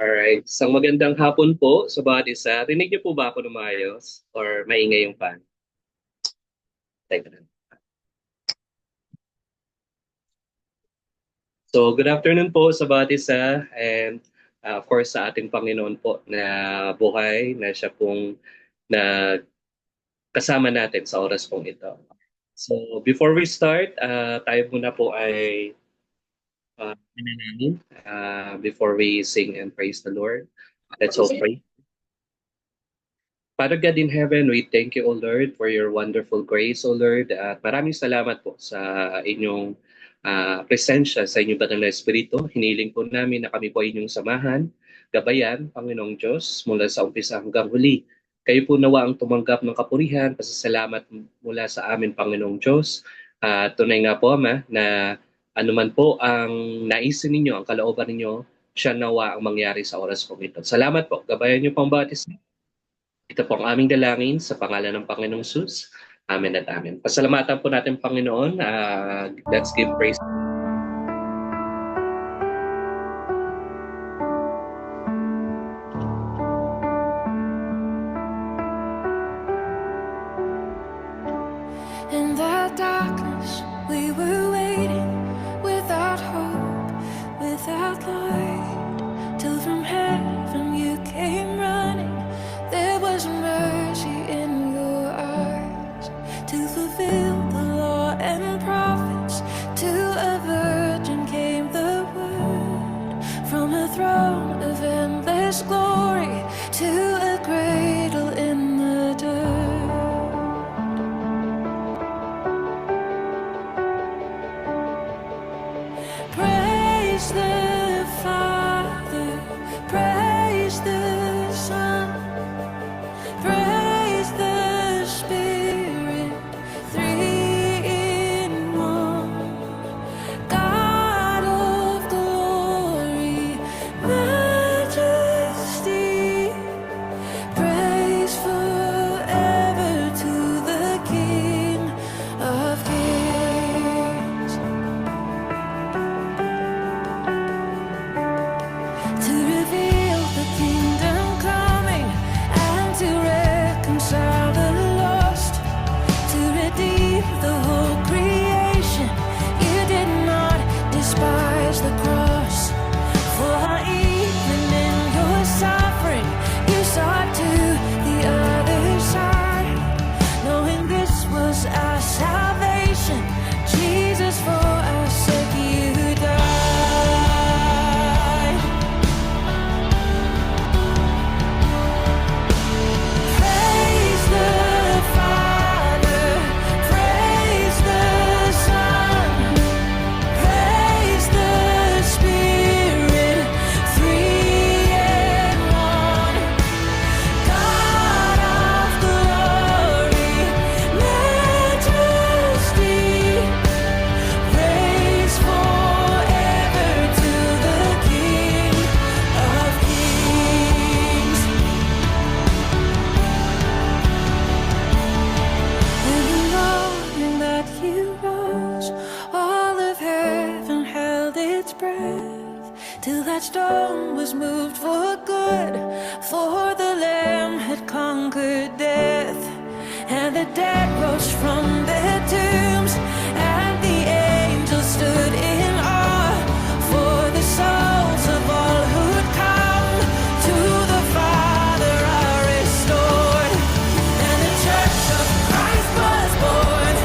Alright. Isang magandang hapon po sa bawat isa. Rinig niyo po ba ako ng maayos? Or maingay yung fan? Teka lang. So, good afternoon po sa bawat isa. And of course, sa ating Panginoon po na buhay, na siya pong na kasama natin sa oras pong ito. So, before we start, tayo muna po ay manalangin before we sing and praise the Lord. Let's all pray. Father God in heaven, we thank you, O Lord, for your wonderful grace, O Lord. At maraming salamat po sa inyong presensya, sa inyong banal na Espiritu. Hiniling po namin na kami po ay inyong samahan, gabayan, Panginoong Diyos, mula sa umpisa hanggang huli. Kayo po nawa ang tumanggap ng kapurihan, pasasalamat mula sa amin, Panginoong Diyos. Tunay nga po, Ama, na anuman po ang naisin ninyo, ang kalooban ninyo, siya nawa ang mangyari sa oras po ito. Salamat po. Gabayan niyo pang bawat isa. Ito po ang aming dalangin sa pangalan ng Panginoong Sus. Amen at amen. Pasalamatan po natin Panginoon. Let's give praise. In the darkness we were waiting, without hope, without light, till from heaven you came running. There was mercy in your eyes to fulfill the law and prophets. To a virgin came the word, from a throne of endless glory to a cradle in the dirt. Praise the Father, praise the Son, praise the Spirit, three in one. God of glory, majesty, praise forever to the King of Kings. To reveal the kingdom coming and to reconcile the lost, to redeem the whole creation. You did not despise the cross, for even in your suffering you saw to the other side, knowing this was our salvation. Jesus, for our sake you died. Praise the Father, praise the Son, praise the Spirit, three in one. God of glory, majesty, praise forever to the King of Kings. In the morning that you rose, all of heaven held its breath, till that stone was moved for good, for the Lamb had conquered death, and the dead rose from their tombs, and the angels stood in awe, for the souls of all who'd come to the Father are restored. And the Church of Christ was born.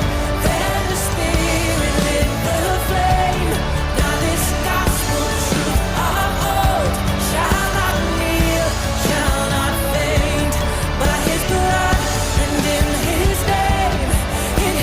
Then the Spirit lit the flame. Now this gospel truth of old shall not kneel, shall not faint. By His blood and in His name, in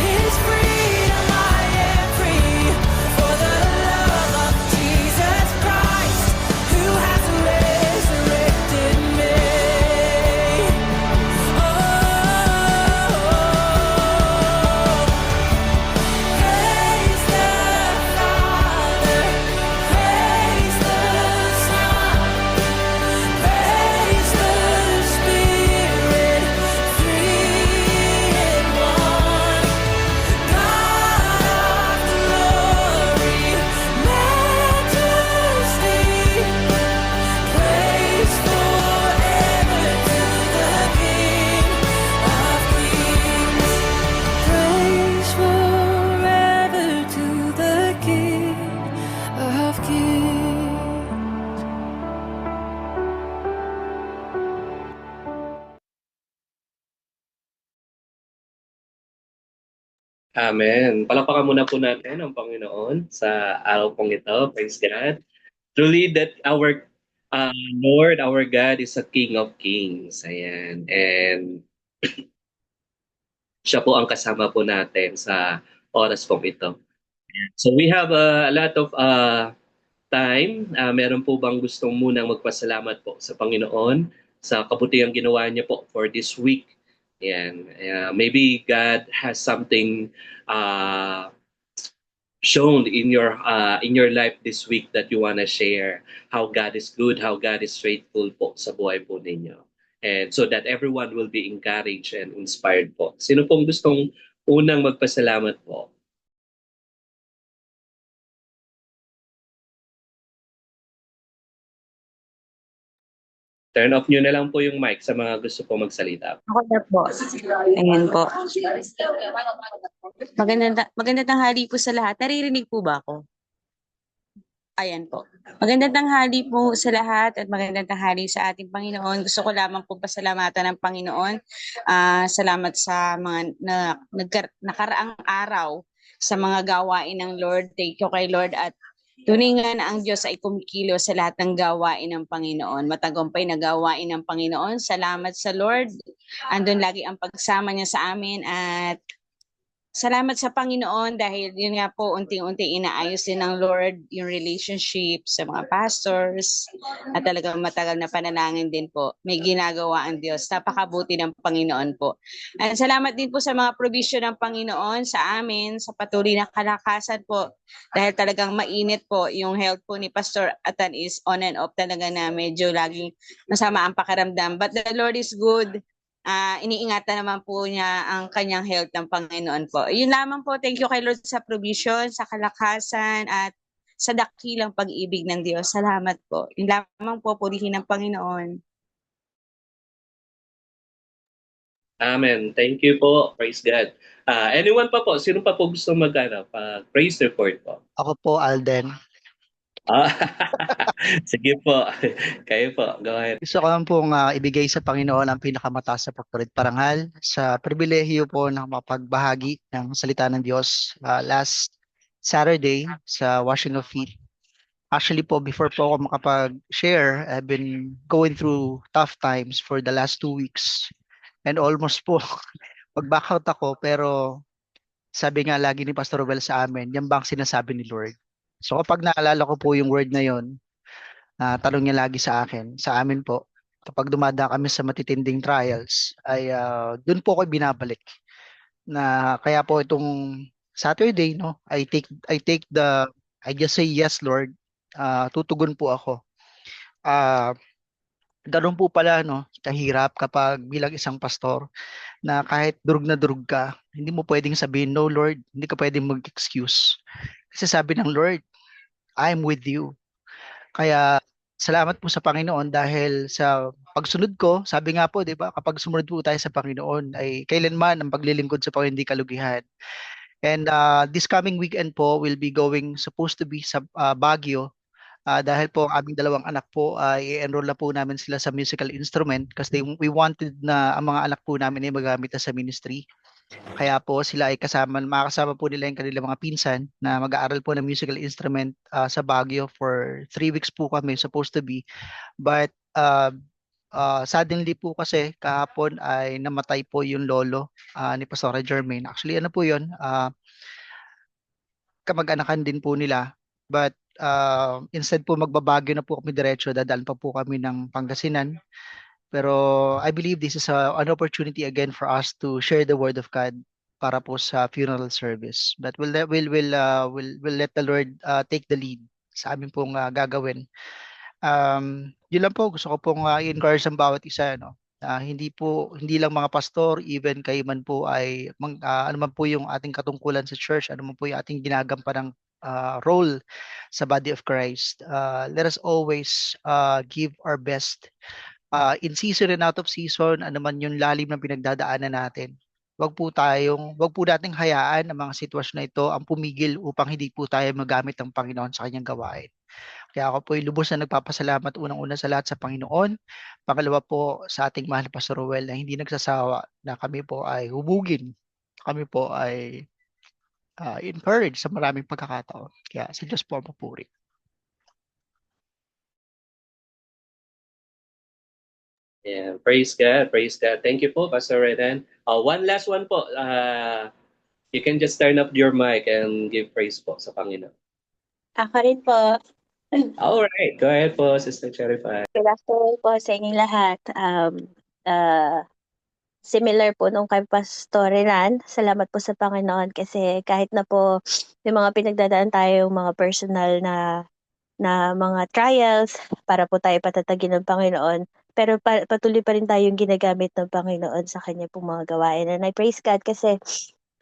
Amen. Palakpakan muna po natin ang Panginoon sa araw pong ito. Praise God. Truly that our Lord, our God is a King of Kings. Ayan. And siya po ang kasama po natin sa oras pong ito. So we have a lot of time. Meron po bang gustong munang magpasalamat po sa Panginoon sa kabutihang ginawa niya po for this week? Ayan. Maybe God has something uh, shown in your life this week that you want to share how God is good, how God is faithful po sa buhay po ninyo. And so that everyone will be encouraged and inspired po. Sino pong gustong unang magpasalamat po? Turn off nyo na lang po yung mic sa mga gusto po magsalita. Ako na po. Ayan po. Magandang tanghali po sa lahat. Naririnig po ba ako? Ayan po. Magandang tanghali po sa lahat at magandang tanghali sa ating Panginoon. Gusto ko lamang po pasalamatan ng Panginoon. Salamat sa mga nakaraang araw sa mga gawain ng Lord. Thank you kay Lord at tunay nga na ang Diyos ay kumikilo sa lahat ng gawain ng Panginoon. Matagumpay na gawain ng Panginoon. Salamat sa Lord. Andun lagi ang pagsama niya sa amin at salamat sa Panginoon dahil yun nga po unti-unti inaayos din ng Lord yung relationship sa mga pastors at talagang matagal na panalangin din po. May ginagawa ang Diyos. Napakabuti ng Panginoon po. At salamat din po sa mga provision ng Panginoon sa amin, sa patuloy na kalakasan po dahil talagang mainit po yung health po ni Pastor Atan is on and off talaga na medyo laging masama ang pakiramdam. But the Lord is good. Iniingatan naman po niya ang kanyang health ng Panginoon po. Yun lamang po, thank you kay Lord sa provision, sa kalakasan, at sa dakilang pag-ibig ng Diyos. Salamat po. Yun lamang po, purihin ng Panginoon. Amen. Thank you po. Praise God. Anyone pa po? Sino pa po gusto mag-ano? Praise report po. Ako po, Alden. Sige po. Kayo po. Go ahead. Gusto ko lang pong ibigay sa Panginoon ang pinakamataas na papuri at parangal sa pribilehiyo po na mapagbahagi ng salita ng Diyos last Saturday sa washing of feet. Actually po, before po ako makapag-share, I've been going through tough times for the last 2 weeks. And almost po, mag-back out ako, pero sabi nga lagi ni Pastor Well sa amin, yan ba ang sinasabi ni Lord? So kapag naalala ko po yung word na yon, tanong niya lagi sa akin, sa amin po, kapag dumadaan kami sa matitinding trials, ay doon po ako binabalik. Na kaya po itong Saturday, no, I just say yes, Lord. Tutugon po ako. Ganun po pala, no, kahirap kapag bilang isang pastor na kahit durug na durug ka, hindi mo pwedeng sabihin, no, Lord, hindi ka pwedeng mag-excuse. Kasi sabi ng Lord, I'm with you. Kaya salamat po sa Panginoon dahil sa pagsunod ko, sabi nga po, 'di ba, kapag sumunod po tayo sa Panginoon ay kailanman ang paglilingkod sa Panginoon hindi kalugihan. And this coming weekend po will be supposed to be sa Baguio. Dahil po ang aming dalawang anak po ay i-enroll na po namin sila sa musical instrument kasi we wanted na ang mga anak po namin ay magamit na sa ministry. Kaya po sila ay makakasama po nila yung kanilang mga pinsan na mag-aaral po ng musical instrument sa Baguio for 3 weeks po kami supposed to be. But suddenly po kasi kahapon ay namatay po yung lolo ni Pastor Jermaine. Actually ano po yun, kamag-anakan din po nila. But instead po magbabagyo na po kami diretso, dadaan pa po kami ng Pangasinan. Pero I believe this is an opportunity again for us to share the word of God para po sa funeral service. But we'll let the Lord take the lead sa amin pong gagawin. Yun lang po, gusto ko pong i-encourage ang bawat isa, no? Hindi lang mga pastor, even kayo man po ay ano man po yung ating katungkulan sa church, ano man po yung ating ginagampan ng role sa body of Christ. Let us always give our best. In season and out of season, ano man yung lalim ng pinagdadaanan natin. Wag po nating hayaan ang mga sitwasyon na ito ang pumigil upang hindi po tayo magamit ng Panginoon sa kanyang gawain. Kaya ako po ay lubos na nagpapasalamat unang-una sa lahat sa Panginoon. Pangalawa po sa ating mahal na Pastor Ruel na hindi nagsasawa na kami po ay hubugin. Kami po ay encourage sa maraming pagkakataon. Kaya sa Diyos po ang papuri. Yeah, praise God, praise God. Thank you po, Pastor Renan. One last one po. You can just turn up your mic and give praise po sa Panginoon. Ako rin po. All right, go ahead po, Sister Cherify. Good afternoon po sa inyong lahat. Similar po nung kay Pastor Renan, salamat po sa Panginoon kasi kahit na po may mga pinagdadaan tayo, mga personal na mga trials para po tayo patatagin ng Panginoon, pero patuloy pa rin tayong ginagamit ng Panginoon sa kanya pong mga gawain. And I praise God kasi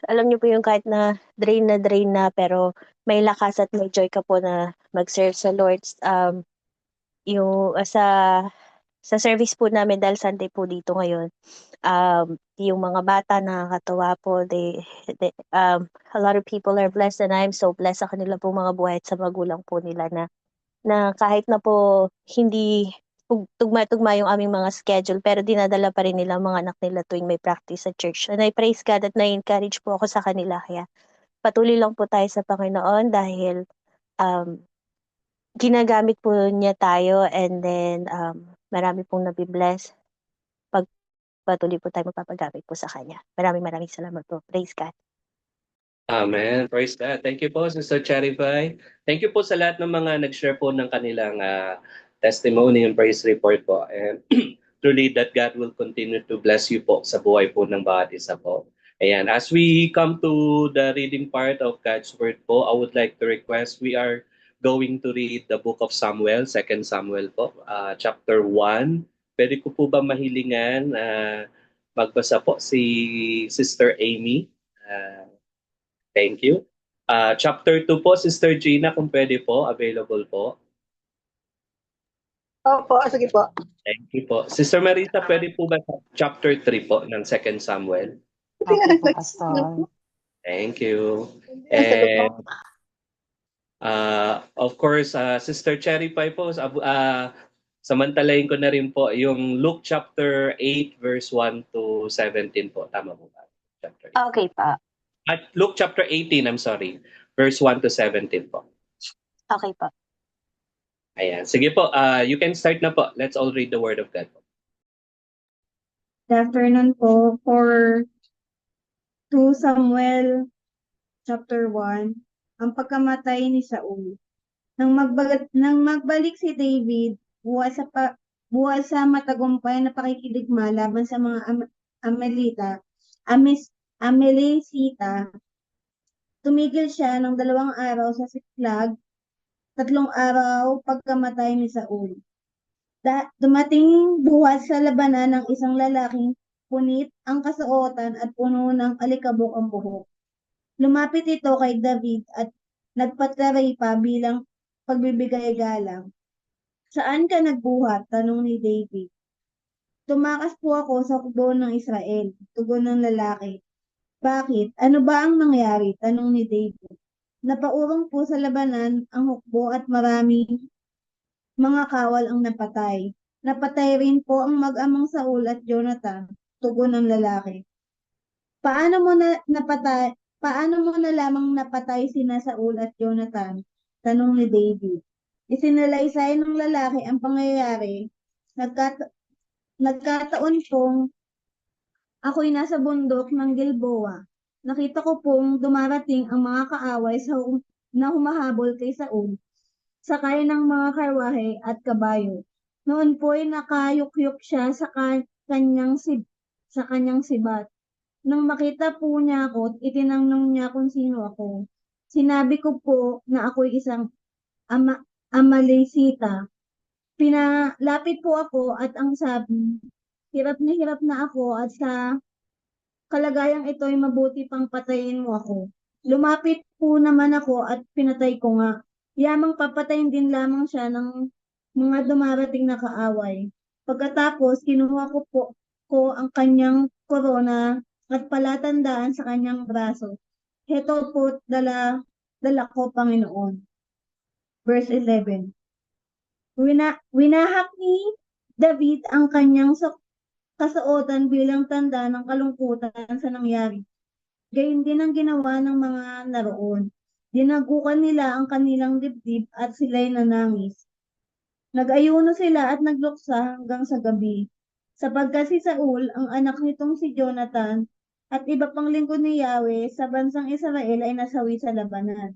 alam niyo po yung kahit na drain na, pero may lakas at may joy ka po na mag-serve sa Lord. Yung sa service po namin dahil Sunday po dito ngayon, yung mga bata nakakatawa po, a lot of people are blessed and I'm so blessed sa kanila po mga buhay at sa magulang po nila na kahit na po hindi tugma-tugma yung aming mga schedule, pero dinadala pa rin nila ang mga anak nila tuwing may practice sa church. And I praise God at na-encourage po ako sa kanila. Kaya patuloy lang po tayo sa Panginoon dahil um, ginagamit po niya tayo, and then marami pong nabibless pag patuloy po tayo magpapagamit po sa Kanya. Maraming salamat po. Praise God. Amen. Praise God. Thank you po, Sister Cherify. Thank you po sa lahat ng mga nag-share po ng kanilang testimony and praise report po. And truly that God will continue to bless you po sa buhay po ng bawat isa po. Ayan, as we come to the reading part of God's Word po, I would like to request, we are going to read the book of Samuel, 2 Samuel po, chapter 1. Pwede ko po ba mahilingan magbasa po si Sister Amy? Thank you. Chapter 2 po, Sister Gina, kung pwede po, available po. Opo, sige po. Thank you po. Sister Marisa, pwede po ba chapter 3 po ng 2 Samuel? Okay po, Pastor. Thank you. And of course, Sister Cherry Pie po, samantalayin ko na rin po yung Luke chapter 8 verse 1 to 17 po. Tama po ba? Chapter 8. Okay pa. At Luke chapter 18, I'm sorry, verse 1 to 17 po. Okay pa. Ayan. Sige po, you can start na po. Let's all read the word of God po. Good afternoon po. For 2 Samuel chapter 1, ang pagkamatay ni Saul. Nang magbalik si David, buwas sa matagumpay na pakikidigma laban sa mga Amelisita, tumigil siya ng 2 araw sa Siklag, 3 araw pagkamatay ni Saul. Dumating buhat sa labanan ng isang lalaking punit ang kasuotan at puno ng alikabok ang buhok. Lumapit ito kay David at nagpataray pa bilang pagbibigay galang. Saan ka nagbuhat? Tanong ni David. Tumakas po ako sa kubo ng Israel, tugon ng lalaki. Bakit? Ano ba ang nangyari? Tanong ni David. Napaurong po sa labanan ang hukbo at maraming mga kawal ang napatay. Napatay rin po ang mag-amang Saul at Jonathan, tugon ng lalaki. Paano mo na lamang napatay sina Saul at Jonathan? Tanong ni David. Isinalaysay ng lalaki ang pangyayari. Nagkataon pong ako'y nasa bundok ng Gilboa. Nakita ko pong dumarating ang mga kaaway na humahabol kay Saul, sakay ng mga karwahe at kabayo. Noon po'y nakayukyuk siya sa kanyang sibat. Nang makita po niya ako, itinanong niya kung sino ako. Sinabi ko po na ako'y isang Amalesita. Pinalapit po ako at ang sabi, hirap na ako at sa kalagayang ito'y mabuti pang patayin mo ako. Lumapit po naman ako at pinatay ko nga. Yamang papatayin din lamang siya ng mga dumarating na kaaway. Pagkatapos, kinuha ko ang kanyang korona at palatandaan sa kanyang braso. Heto po, dala ko, Panginoon. Verse 11. Winahak ni David ang kanyang kasuotan bilang tanda ng kalungkutan sa nangyari. gayon din ang ginawa ng mga naroon. Dinagukan nila ang kanilang dibdib at sila'y nanangis. Nag-ayuno sila at nagluksa hanggang sa gabi, sapagkat si Saul, ang anak nitong si Jonathan, at iba pang lingkod ni Yahweh sa bansang Israel ay nasawi sa labanan.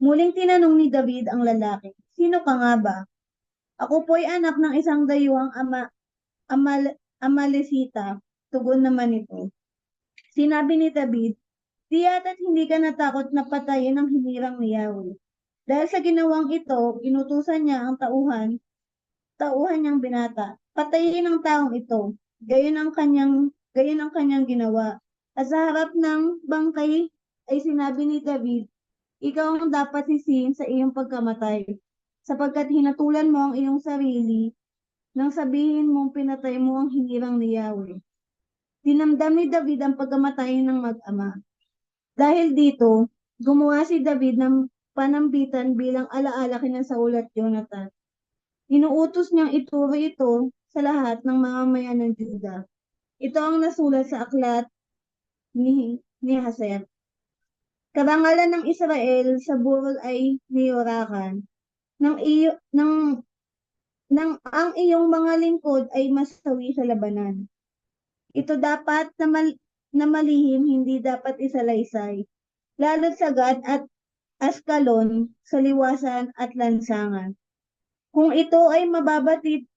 Muling tinanong ni David ang lalaki, "Sino ka nga ba?" "Ako po'y anak ng isang dayuhang Amalesita," tugon naman nito. Sinabi ni David, "Di yata't hindi ka natakot na patayin ang hinirang ni Yahweh." Dahil sa ginawang ito, inutusan niya ang tauhan niyang binata. Patayin ang taong ito. Gayon ang kanyang ginawa. At sa harap ng bangkay ay sinabi ni David, "Ikaw ang dapat sisihin sa iyong pagkamatay, sapagkat hinatulan mo ang iyong sarili nang sabihin mong pinatay mo ang hinirang ni Yahweh." Dinamdam ni David ang pagkamatay ng mag-ama. Dahil dito, gumawa si David ng panambitan bilang alaala kina Saul at Jonathan. Inuutos niyang ituro ito sa lahat ng mamamayan ng Juda. Ito ang nasulat sa aklat ni Hazer. Karangalan ng Israel sa burol ay niyorakan. Nang ang iyong mga lingkod ay masawi sa labanan. Ito dapat na malihim, hindi dapat isalaysay. Lalo't sagad at Askalon sa liwasan at lansangan. Kung ito ay mababatid,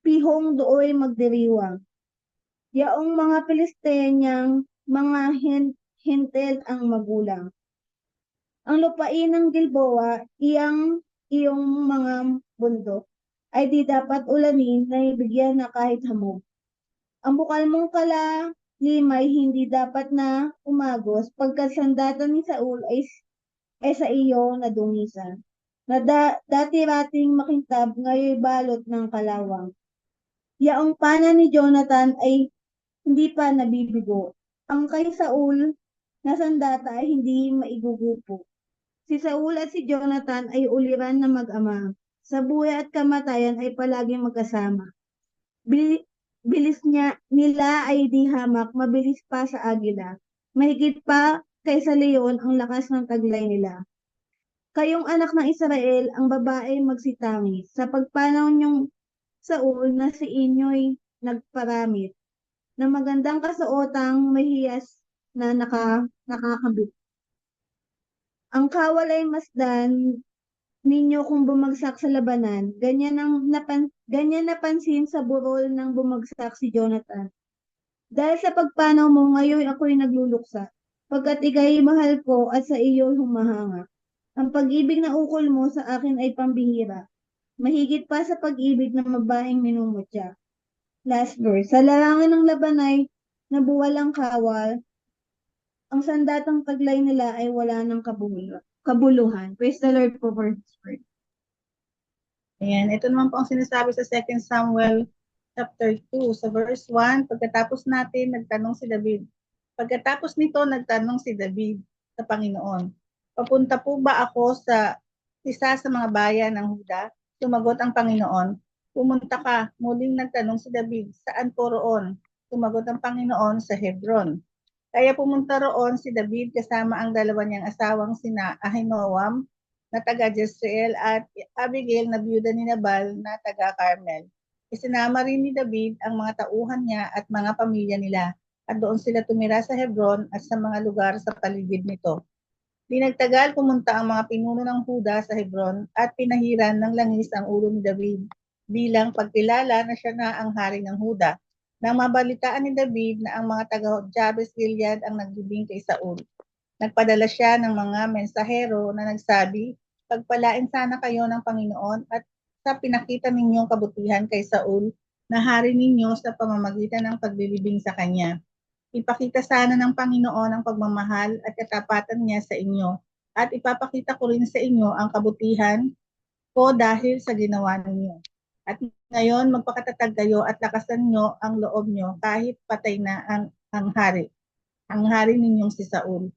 pihong dooy magdiriwang. Yaong mga Pilisteenyang mga hintel ang magulang. Ang lupain ng Gilboa, iyong mga bundok, ay di dapat ulanin na ibigyan na kahit hamog. Ang bukal mong kalimay hindi dapat na umagos pagkat sandata ni Saul ay sa iyo nadungisan. Na dati-rating makintab ngayon balot ng kalawang. Yaong pana ni Jonathan ay hindi pa nabibigo. Ang kay Saul na sandata ay hindi maigugupo. Si Saul at si Jonathan ay uliran na mag-ama. Sa buhay at kamatayan ay palaging magkasama. Bilis nila ay di hamak, mabilis pa sa agila. Mahigit pa kaysa leon ang lakas ng taglay nila. Kayong anak ng Israel, ang babae magsitangis. Sa pagpanaw niyong Saul na si inyo'y nagparamit, na magandang kasuotang mahiyas na nakakabit. Ang kawal ay masdan ninyo kung bumagsak sa labanan. Ganyan napansin sa burol nang bumagsak si Jonathan. Dahil sa pagpanaw mo, ngayon ako'y nagluluksa, pagkat ika'y mahal ko at sa iyo humahanga. Ang pag-ibig na ukol mo sa akin ay pambihira, mahigit pa sa pag-ibig na mabahing minumutya. Last verse. Sa larangan ng labanay na buwalang kawal, ang sandatang taglay nila ay wala ng kabuluhan. Praise the Lord po for His word. Ayan, ito naman po ang sinasabi sa 2 Samuel chapter 2, sa verse 1, pagkatapos natin, nagtanong si David. Pagkatapos nito, nagtanong si David sa Panginoon, "Papunta po ba ako sa isa sa mga bayan ng Huda?" Sumagot ang Panginoon, "Pumunta ka." Muling nagtanong si David, "Saan po roon?" Sumagot ang Panginoon, "Sa Hebron." Kaya pumunta roon si David kasama ang dalawa niyang asawang sina Ahinoam na taga Jezreel at Abigail na biyuda ni Nabal na taga Carmel. Isinama rin ni David ang mga tauhan niya at mga pamilya nila at doon sila tumira sa Hebron at sa mga lugar sa paligid nito. Di nagtagal, pumunta ang mga pinuno ng Huda sa Hebron at pinahiran ng langis ang ulo ni David bilang pagkilala na siya na ang hari ng Huda. Nang mabalitaan ni David na ang mga taga Jabes Gilead ang naglibing kay Saul, nagpadala siya ng mga mensahero na nagsabi, "Pagpalain sana kayo ng Panginoon at sa pinakita ninyong kabutihan kay Saul na hari ninyo sa pamamagitan ng paglilibing sa kanya. Ipakita sana ng Panginoon ang pagmamahal at katapatan niya sa inyo at ipapakita ko rin sa inyo ang kabutihan ko dahil sa ginawa ninyo. At ngayon magpakatatag kayo at lakasan nyo ang loob nyo kahit patay na ang hari ninyong si Saul.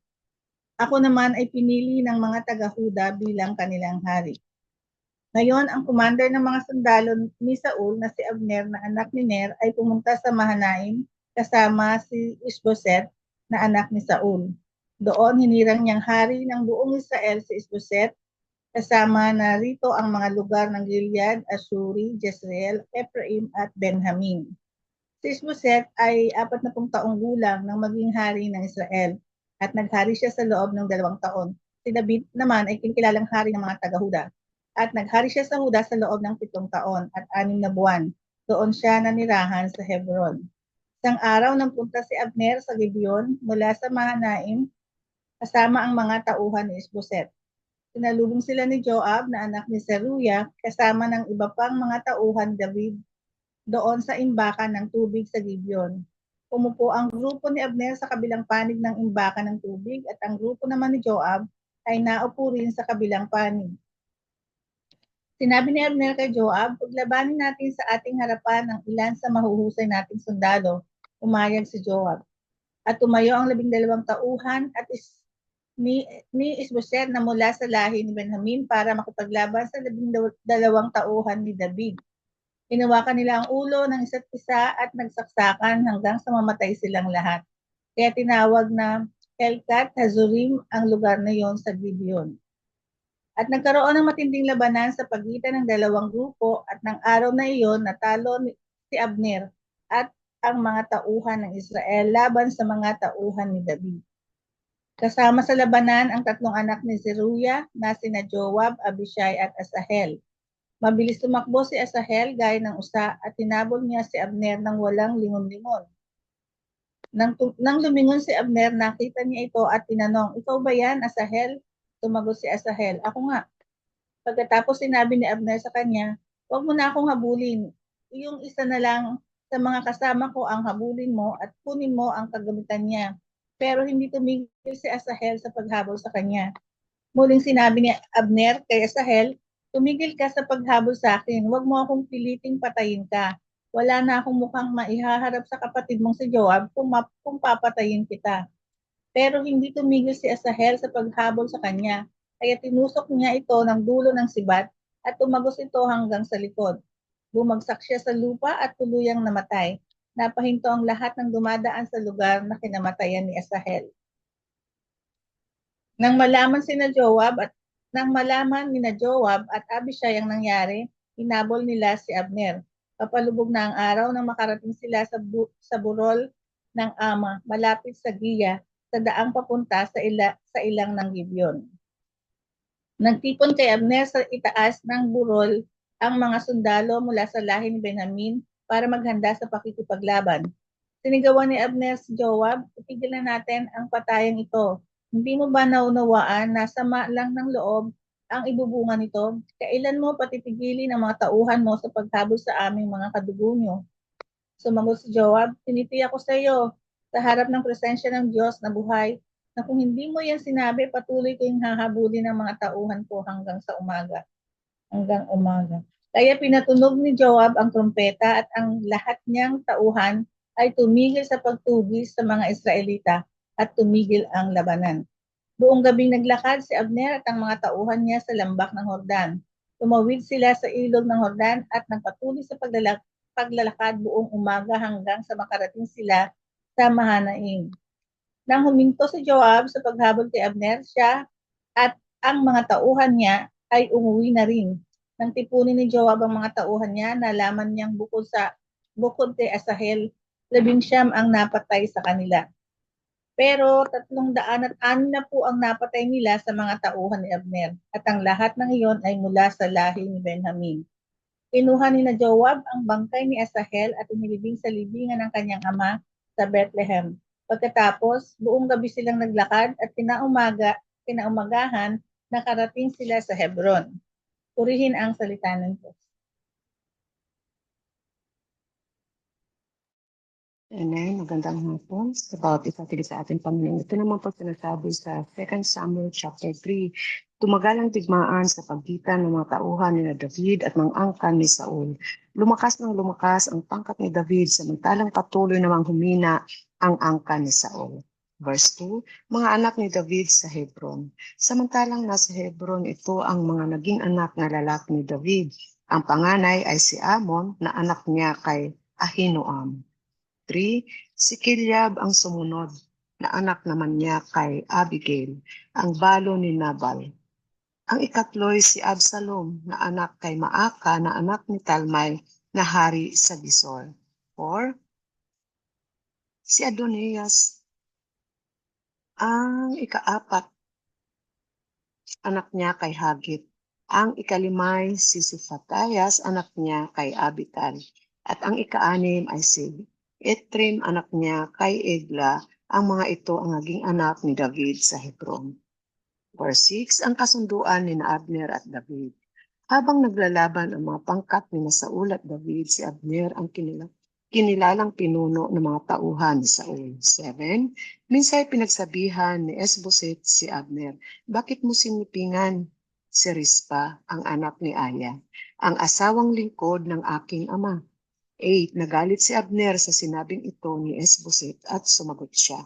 Ako naman ay pinili ng mga taga-Huda bilang kanilang hari." Ngayon, ang commander ng mga sundalo ni Saul na si Abner na anak ni Ner ay pumunta sa Mahanaim kasama si Isboset na anak ni Saul. Doon hinirang niyang hari ng buong Israel si Isboset, kasama na rito ang mga lugar ng Gilead, Ashuri, Jezreel, Ephraim at Benjamin. Si Isboset ay 40 taong gulang nang maging hari ng Israel at naghari siya sa loob ng 2 taon. Si David naman ay kinikilalang hari ng mga taga-Huda at naghari siya sa Huda sa loob ng 7 taon at 6 na buwan. Doon siya nanirahan sa Hebron. Isang araw nang punta si Abner sa Gibeon mula sa Mahanaim kasama ang mga tauhan ni Isboset. Sinalubong sila ni Joab na anak ni Zeruiah kasama ng iba pang mga tauhan ni David doon sa imbakan ng tubig sa Gibeon. Umupo ang grupo ni Abner sa kabilang panig ng imbakan ng tubig at ang grupo naman ni Joab ay naupo rin sa kabilang panig. Sinabi ni Abner kay Joab, paglabanin natin sa ating harapan ang ilan sa mahuhusay nating sundalo. Umayag si Joab. At tumayo ang 12 tauhan at ni Isboset na mula sa lahi ni Benjamin para makipaglaban sa 12 tauhan ni David. Hinawakan nila ang ulo ng isa't isa at nagsaksakan hanggang sa mamatay silang lahat. Kaya tinawag na Helkat Hazurim ang lugar na iyon sa Gibeon. At nagkaroon ng matinding labanan sa pagitan ng dalawang grupo at ng araw na iyon natalo si Abner at ang mga tauhan ng Israel laban sa mga tauhan ni David. Kasama sa labanan ang 3 anak ni Zeruiah na sina Joab, Abishai at Asahel. Mabilis tumakbo si Asahel gaya ng usa at tinabol niya si Abner nang walang lingon-lingon. Nang lumingon si Abner, nakita niya ito at tinanong, ikaw ba yan, Asahel? Tumagot si Asahel, ako nga. Pagkatapos sinabi ni Abner sa kanya, huwag mo na akong habulin. Yung isa na lang sa mga kasama ko ang habulin mo at kunin mo ang kagamitan niya. Pero hindi tumigil si Asahel sa paghabol sa kanya. Muling sinabi ni Abner kay Asahel, tumigil ka sa paghabol sa akin. Huwag mo akong piliting patayin ka. Wala na akong mukhang maihaharap sa kapatid mong si Joab kung papatayin kita. Pero hindi tumigil si Asahel sa paghabol sa kanya, kaya tinusok niya ito ng dulo ng sibat at tumagos ito hanggang sa likod. Bumagsak siya sa lupa at tuluyang namatay. Napahinto ang lahat ng dumadaan sa lugar na kinamatayan ni Asahel. Nang malaman ni Joab at Abishai ang nangyari, hinabol nila si Abner. Papalubog na ang araw nang makarating sila sa burol ng Ama, malapit sa Giya, sa daang papunta sa ilang ng Gibeon. Nagtipon kay Abner sa itaas ng burol ang mga sundalo mula sa lahi ni Benjamin para maghanda sa pakikipaglaban. Sinigawan ni Abner si Joab, itigil na natin ang patayan ito. Hindi mo ba naunawaan na sama lang ng loob ang ibubunga nito? Kailan mo patitigilin ang mga tauhan mo sa paghabol sa aming mga kadugo? Sumagot si Joab, tinitiyak ko sa iyo sa harap ng presensya ng Diyos na buhay, na kung hindi mo yan sinabi, patuloy ko yung hahabulin ng mga tauhan ko hanggang umaga. Kaya pinatunog ni Joab ang trumpeta at ang lahat niyang tauhan ay tumigil sa pagtugis sa mga Israelita at tumigil ang labanan. Buong gabing naglakad si Abner at ang mga tauhan niya sa lambak ng Hordan. Tumawid sila sa ilog ng Hordan at nagpatuloy sa paglalakad buong umaga hanggang sa makarating sila sa Mahanaim. Nang huminto si Joab sa paghabol kay Abner, siya at ang mga tauhan niya ay umuwi na rin. Nang tipunin ni Joab ang mga tauhan niya, nalaman niyang bukod kay Asahel, 19 ang napatay sa kanila. Pero 306 na po ang napatay nila sa mga tauhan ni Abner, at ang lahat ng iyon ay mula sa lahi ni Benjamin. Kinuha ni Joab ang bangkay ni Asahel at inilibing sa libingan ng kanyang ama sa Bethlehem. Pagkatapos, buong gabi silang naglakad at kinaumagahan nakarating sila sa Hebron. Purihin ang salita ng Diyos. Amen. Magandang hapon. About ipatilig sa ating Panginoon. Ito naman po sinasabi sa 2 Samuel chapter 3. Tumagal ang digmaan sa pagitan ng mga tauhan ni David at mga angkan ni Saul. Lumakas ang pangkat ni David samantalang patuloy namang humina ang angkan ni Saul. Verse 2, mga anak ni David sa Hebron. Samantalang nasa Hebron, ito ang mga naging anak na lalaki ni David. Ang panganay ay si Amon na anak niya kay Ahinoam. 3, si Kilyab ang sumunod na anak naman niya kay Abigail, ang balo ni Nabal. Ang ikatlo'y si Absalom na anak kay Maaka na anak ni Talmay na hari sa Gisor. Or si Adonias, ang ikaapat, anak niya kay Hagit. Ang ikalimay si Sifatayas, anak niya kay Abital. At ang ikaanim ay si Etrim, anak niya kay Egla. Ang mga ito ang naging anak ni David sa Hebron. Verse 6, ang kasunduan ni Abner at David. Habang naglalaban ang mga pangkat ni Saul at David, si Abner ang kinilalang pinuno ng mga tauhan ni Saul. 7, minsay pinagsabihan ni Esboset si Abner, bakit mo sinipingan si Rispa, ang anak ni Aya, ang asawang lingkod ng aking ama? 8, nagalit si Abner sa sinabing ito ni Esboset at sumagot siya,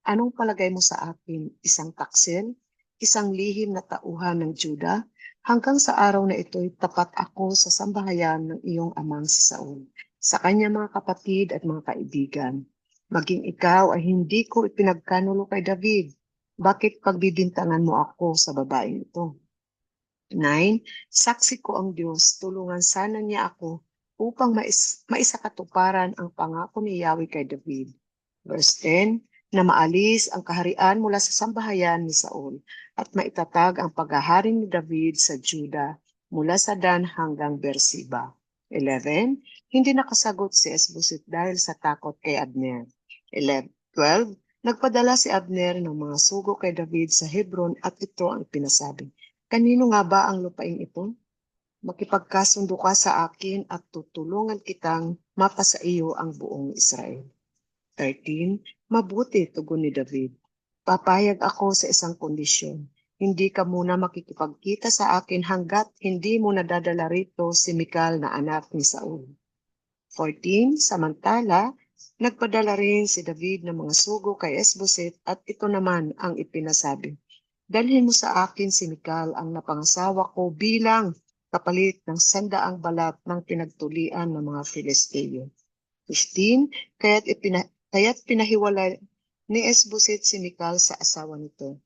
anong palagay mo sa akin, isang taksil, isang lihim na tauhan ng Juda? Hanggang sa araw na ito'y tapat ako sa sambahayan ng iyong amang si Saul, sa kanyang mga kapatid at mga kaibigan. Maging ikaw ay hindi ko ipinagkanulo kay David. Bakit pagbibintangan mo ako sa babaeng ito? 9, saksi ko ang Diyos, tulungan sana niya ako upang maisakatuparan ang pangako ni Yahweh kay David. Verse 10, na maalis ang kaharian mula sa sambahayan ni Saul at maitatag ang paghahari ni David sa Juda mula sa Dan hanggang Beersheba. 11, hindi nakasagot si Esboset dahil sa takot kay Abner. 12, nagpadala si Abner ng mga sugo kay David sa Hebron at ito ang pinasabi, kanino nga ba ang lupain ito? Makipagkasundo ka sa akin at tutulungan kitang mapasa iyo ang buong Israel. 13, mabuti, tugon ni David. Papayag ako sa isang kondisyon. Hindi ka muna makikipagkita sa akin hanggat hindi mo nadadala rito si Mikal na anak ni Saul. 14, samantala, nagpadala rin si David ng mga sugo kay Esboset at ito naman ang ipinasabi. Dalhin mo sa akin si Mikal ang napangasawa ko bilang kapalit ng 100 balat ng pinagtulian ng mga Filisteo. 15, kaya't pinahiwalay ni Esboset si Mikal sa asawa nito,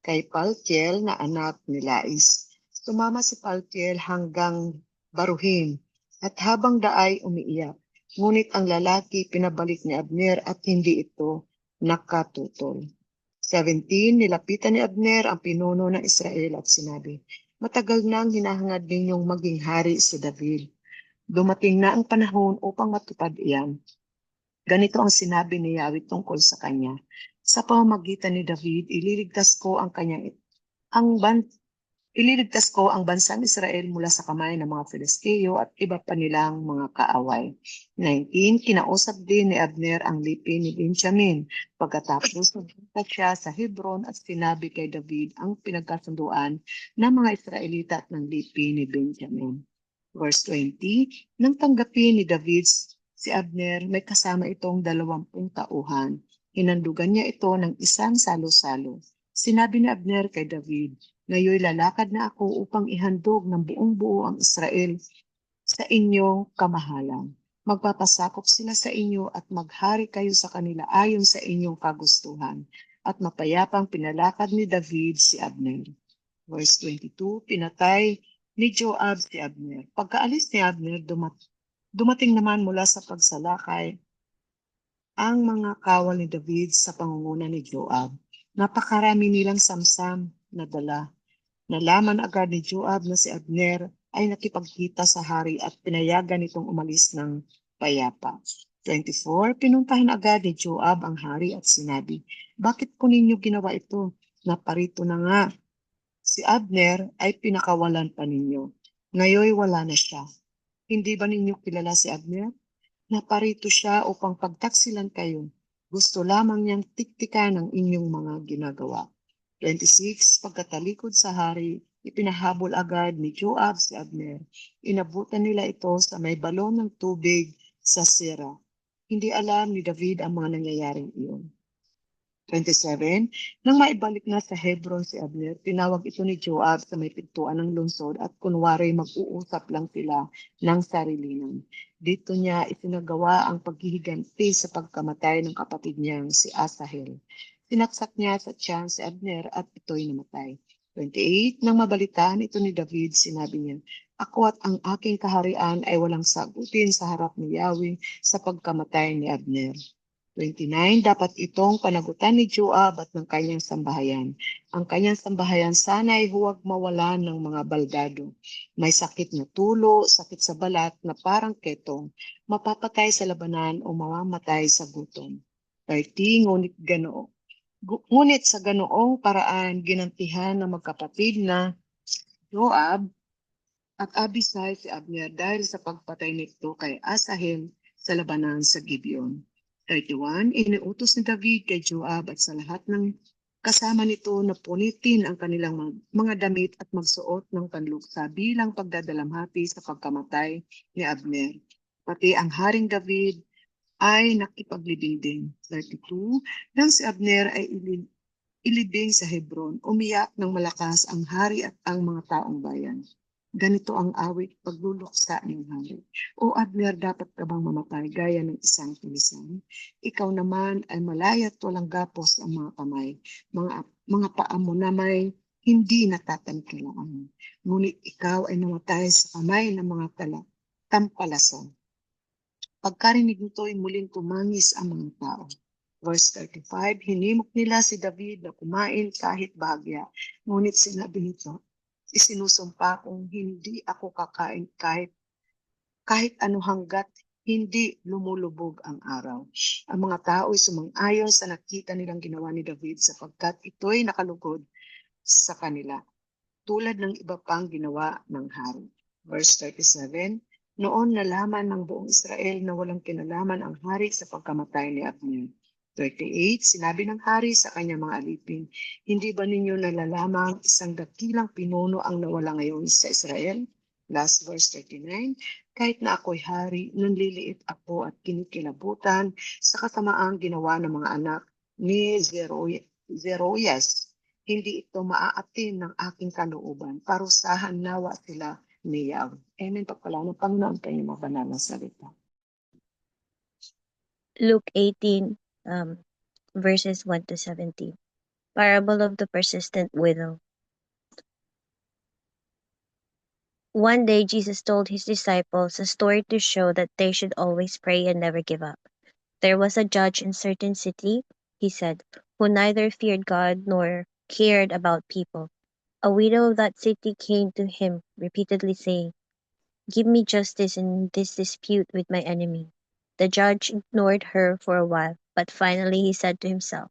kay Paltiel na anak ni Lais. Sumama si Paltiel hanggang Baruhin, at habang daay umiiyak. Ngunit ang lalaki pinabalik ni Abner at hindi ito nakatutol. 17, nilapitan ni Abner ang pinuno ng Israel at sinabi, matagal nang hinahangad ninyong maging hari si David. Dumating na ang panahon upang matupad iyan. Ganito ang sinabi ni Yahweh tungkol sa kanya. Sa pamamagitan ni David, ililigtas ko ang bansang Israel mula sa kamay ng mga Filisteo at iba pa nilang mga kaaway. 19, kinausap din ni Abner ang lipi ni Benjamin. Pagkatapos, nagpunta siya sa Hebron at sinabi kay David ang pinagkasunduan ng mga Israelita at ng lipi ni Benjamin. Verse 20, nang tanggapin ni David si Abner, may kasama itong 20 tauhan. Hinandugan niya ito ng isang salo-salo. Sinabi ni Abner kay David, ngayon lalakad na ako upang ihandog ng buong buo ang Israel sa inyong kamahalan. Magpapasakop sila sa inyo at maghari kayo sa kanila ayon sa inyong kagustuhan. At mapayapang pinalakad ni David si Abner. Verse 22, pinatay ni Joab si Abner. Pagkaalis ni Abner, dumating naman mula sa pagsalakay ang mga kawal ni David sa pangunguna ni Joab. Napakarami nilang samsam na dala. Nalaman agad ni Joab na si Abner ay nakipagkita sa hari at pinayagan itong umalis ng payapa. 24, pinuntahan agad ni Joab ang hari at sinabi, bakit po ninyo ginawa ito? Naparito na nga. Si Abner ay pinakawalan pa ninyo. Ngayon wala na siya. Hindi ba ninyo kilala si Abner? Naparito siya upang pagtaksilan kayo. Gusto lamang niyang tiktikan ang inyong mga ginagawa. 26, pagkatalikod sa hari, ipinahabol agad ni Joab si Abner. Inabutan nila ito sa may balon ng tubig sa Sira. Hindi alam ni David ang mga nangyayaring iyon. 27, nang maibalik na sa Hebron si Abner, tinawag ito ni Joab sa may pintuan ng lungsod at kunwari mag-uusap lang sila ng sarilinan. Dito niya isinagawa ang paghihiganti sa pagkamatay ng kapatid niyang si Asahel. Sinaksak niya sa tiyan si Abner at ito'y namatay. 28, nang mabalitaan ito ni David, sinabi niya, ako at ang aking kaharian ay walang sagutin sa harap ni Yahweh sa pagkamatay ni Abner. 29, dapat itong panagutan ni Joab at ng kanyang sambahayan. Ang kanyang sambahayan sana ay huwag mawalan ng mga baldado. May sakit na tulo, sakit sa balat na parang ketong, mapapatay sa labanan o mamamatay sa gutom. 30, ngunit sa ganoong paraan ginantihan ng magkapatid na Joab at Abisai si Abner dahil sa pagpatay nito kay Asahel sa labanan sa Gibeon. 31, iniutos ni David kay Joab at sa lahat ng kasama nito na punitin ang kanilang mga damit at magsuot ng panluksa bilang pagdadalamhati sa pagkamatay ni Abner. Pati ang Haring David ay nakipaglibing din. 32, nang si Abner ay ilibing sa Hebron, umiyak ng malakas ang hari at ang mga taong bayan. Ganito ang awit pagluluksa ng hari. O Abner, dapat ka bang mamatay gaya ng isang tulisan? Ikaw naman ay malaya at walang gapos ang mga kamay. Mga paa mo na may hindi natatangkilaan. Ngunit ikaw ay namatay sa kamay ng mga tampalasan. Pagkarinig nito ay muling tumangis ang mga tao. Verse 35, hinimok nila si David na kumain kahit bahagya. Ngunit sinabi nito, isinusumpa kong hindi ako kakain kahit ano hanggat hindi lumulubog ang araw. Ang mga tao ay sumang-ayon sa nakita nilang ginawa ni David sapagkat ito'y nakalugod sa kanila, tulad ng iba pang ginawa ng hari. Verse 37, noon nalaman ng buong Israel na walang kinalaman ang hari sa pagkamatay ni Abner. 38, sinabi ng hari sa kanyang mga alipin, hindi ba ninyo nalalamang isang dakilang pinuno ang nawala ngayon sa Israel? Last verse 39, kahit na ako'y hari, nanliliit ako at kinikilabutan sa kasamaang ginawa ng mga anak ni Zeroias. Hindi ito maaatin ng aking kalooban. Parusahan nawa sila ni Yahweh. Amen. Pagpala ng Panginoon kayo mga banal na salita. Luke 18, verses 1 to 17. Parable of the persistent widow. One day, Jesus told his disciples a story to show that they should always pray and never give up. There was a judge in a certain city, he said, who neither feared God nor cared about people. A widow of that city came to him, repeatedly saying, give me justice in this dispute with my enemy. The judge ignored her for a while, but finally he said to himself,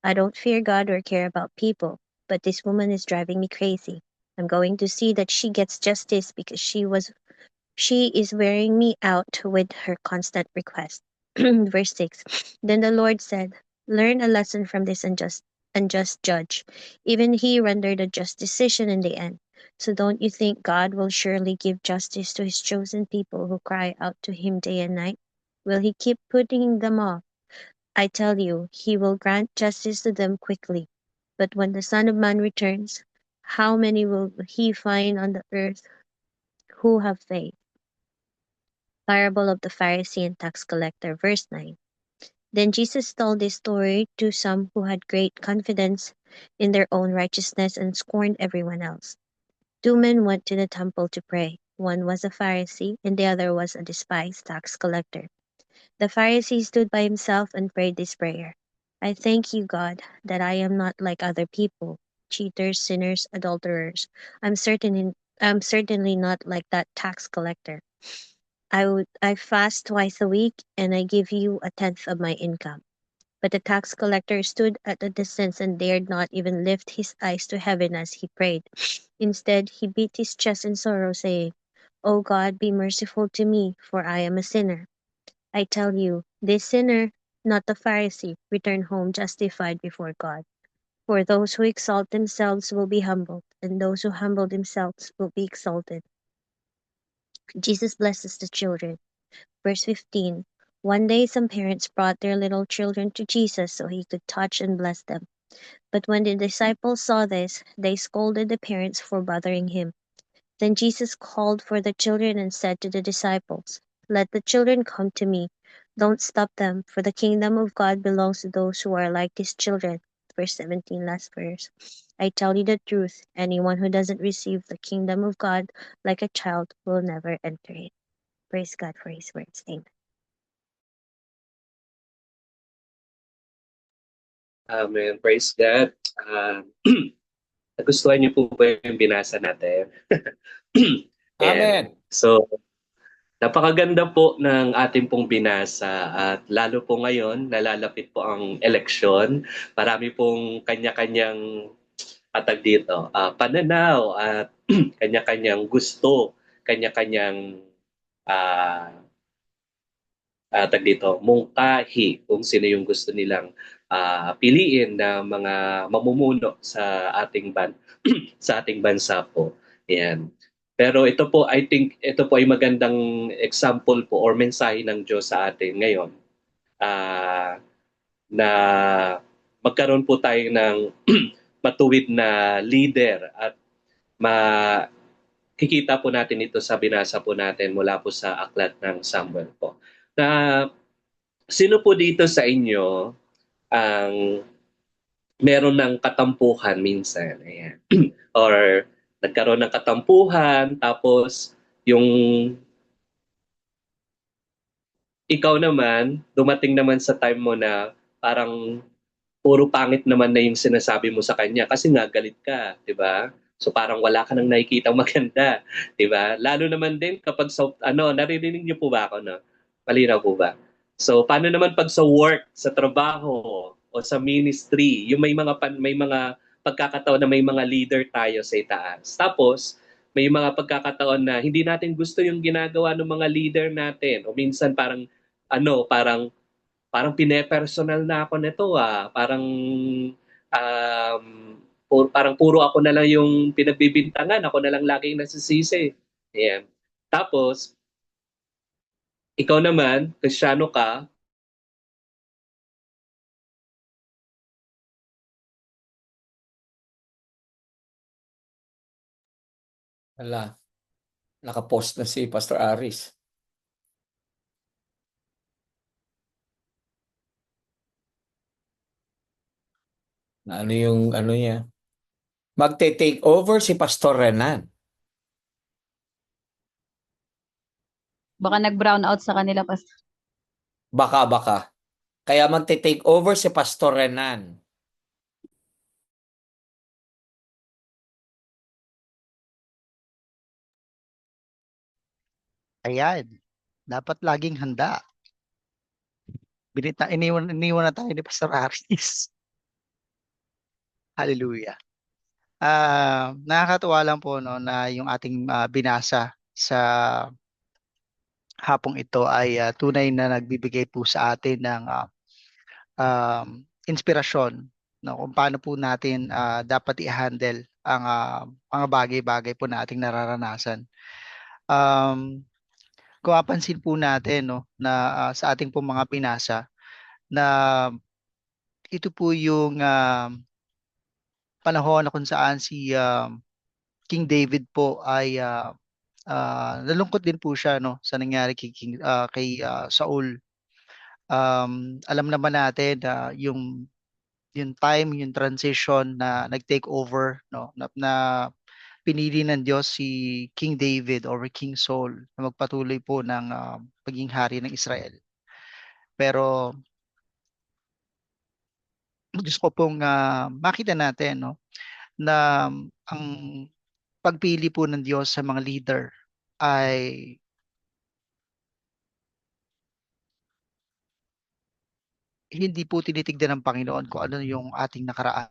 I don't fear God or care about people, but this woman is driving me crazy. I'm going to see that she gets justice because she is wearing me out with her constant request. Verse 6. Then the Lord said, learn a lesson from this unjust judge. Even he rendered a just decision in the end. So don't you think God will surely give justice to his chosen people who cry out to him day and night? Will he keep putting them off? I tell you, he will grant justice to them quickly. But when the Son of Man returns, how many will he find on the earth who have faith? Parable of the Pharisee and tax collector, verse 9. Then Jesus told this story to some who had great confidence in their own righteousness and scorned everyone else. Two men went to the temple to pray. One was a Pharisee, and the other was a despised tax collector. The Pharisee stood by himself and prayed this prayer. I thank you, God, that I am not like other people, cheaters, sinners, adulterers. I'm certainly not like that tax collector. I fast twice a week, and I give you a tenth of my income. But the tax collector stood at a distance and dared not even lift his eyes to heaven as he prayed. Instead, he beat his chest in sorrow, saying, O God, be merciful to me, for I am a sinner. I tell you, this sinner, not the Pharisee, returned home justified before God. For those who exalt themselves will be humbled, and those who humble themselves will be exalted. Jesus blesses the children. Verse 15. One day some parents brought their little children to Jesus so he could touch and bless them. But when the disciples saw this, they scolded the parents for bothering him. Then Jesus called for the children and said to the disciples, let the children come to me. Don't stop them, for the kingdom of God belongs to those who are like these children. Verse 17, last verse. I tell you the truth, anyone who doesn't receive the kingdom of God like a child will never enter it. Praise God for his words. Amen. Amen. Praise God. Nagustuhan niyo po ba yung binasa natin? Amen. So, napakaganda po ng ating pong binasa at lalo po ngayon, nalalapit po ang eleksyon. Marami pong kanya-kanyang dito, pananaw at kanya-kanyang gusto, kanya-kanyang uh, dito, mungkahi kung sino yung gusto nilang piliin na mga mamumuno sa ating sa ating bansa po. Yan. Pero ito po, I think, ito po ay magandang example po or mensahe ng Diyos sa atin ngayon na magkaroon po tayo ng matuwid na leader at makikita po natin ito sa binasa po natin mula po sa aklat ng Samuel po. Na sino po dito sa inyo ang meron ng katampuhan minsan? Ayan. Or nagkaroon ng katampuhan, tapos yung ikaw naman, dumating naman sa time mo na parang puro pangit naman na yung sinasabi mo sa kanya kasi nga galit ka, di ba? So parang wala ka nang nakikita maganda, di ba? Lalo naman din kapag sa, naririnig niyo po ba ako, no? Malinaw po ba? So paano naman pag sa work, sa trabaho, o sa ministry, yung may mga pagkakataon na may mga leader tayo sa itaas. Tapos, may mga pagkakataon na hindi natin gusto yung ginagawa ng mga leader natin. O minsan parang pine-personal na ako nito Parang parang puro ako na lang yung pinagbibintangan, ako na lang laging nasisisi. Ayan. Tapos, ikaw naman, Kristiyano ka, Wala. Nakapost na si Pastor Aris. Na ano yung ano niya? Magte-take over si Pastor Renan. Baka nag-brown out sa kanila, Pastor. Baka. Kaya magte-take over si Pastor Renan. Ayan. Dapat laging handa. Iniwan na tayo ni Pastor Aris. Hallelujah. Nakakatuwa lang po no, na yung ating binasa sa hapong ito ay tunay na nagbibigay po sa atin ng inspirasyon no, kung paano po natin dapat i-handle ang mga bagay-bagay po na ating nararanasan. Kung mapansin po natin no, na sa ating po mga binasa na ito po yung panahon na kung saan si King David po ay nalungkot din po siya no sa nangyari kay Saul. Alam naman natin na yung yung transition na nag-take over no na pinili ng Diyos si King David over King Saul na magpatuloy po ng pagiging hari ng Israel. Pero gusto ko pong makita natin no na ang pagpili po ng Diyos sa mga leader ay hindi po tinitignan ng Panginoon kung ano yung ating nakaraan.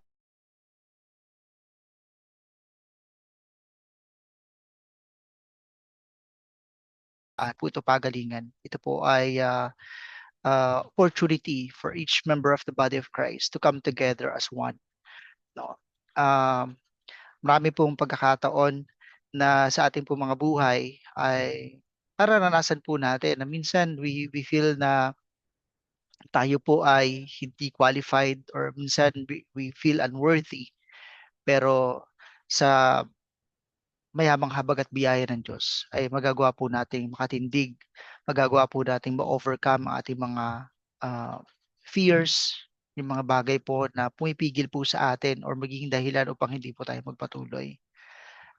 Po ito pagalingan. Ito po ay opportunity for each member of the body of Christ to come together as one. No? Marami pong pagkakataon na sa ating po mga buhay ay nararanasan po natin na minsan we feel na tayo po ay hindi qualified or minsan we feel unworthy. Pero sa mayamang habag at biyaya ng Diyos ay magagawa po nating makatindig, magagawa po nating ma-overcome ang ating mga fears, yung mga bagay po na pumipigil po sa atin or magiging dahilan upang hindi po tayo magpatuloy.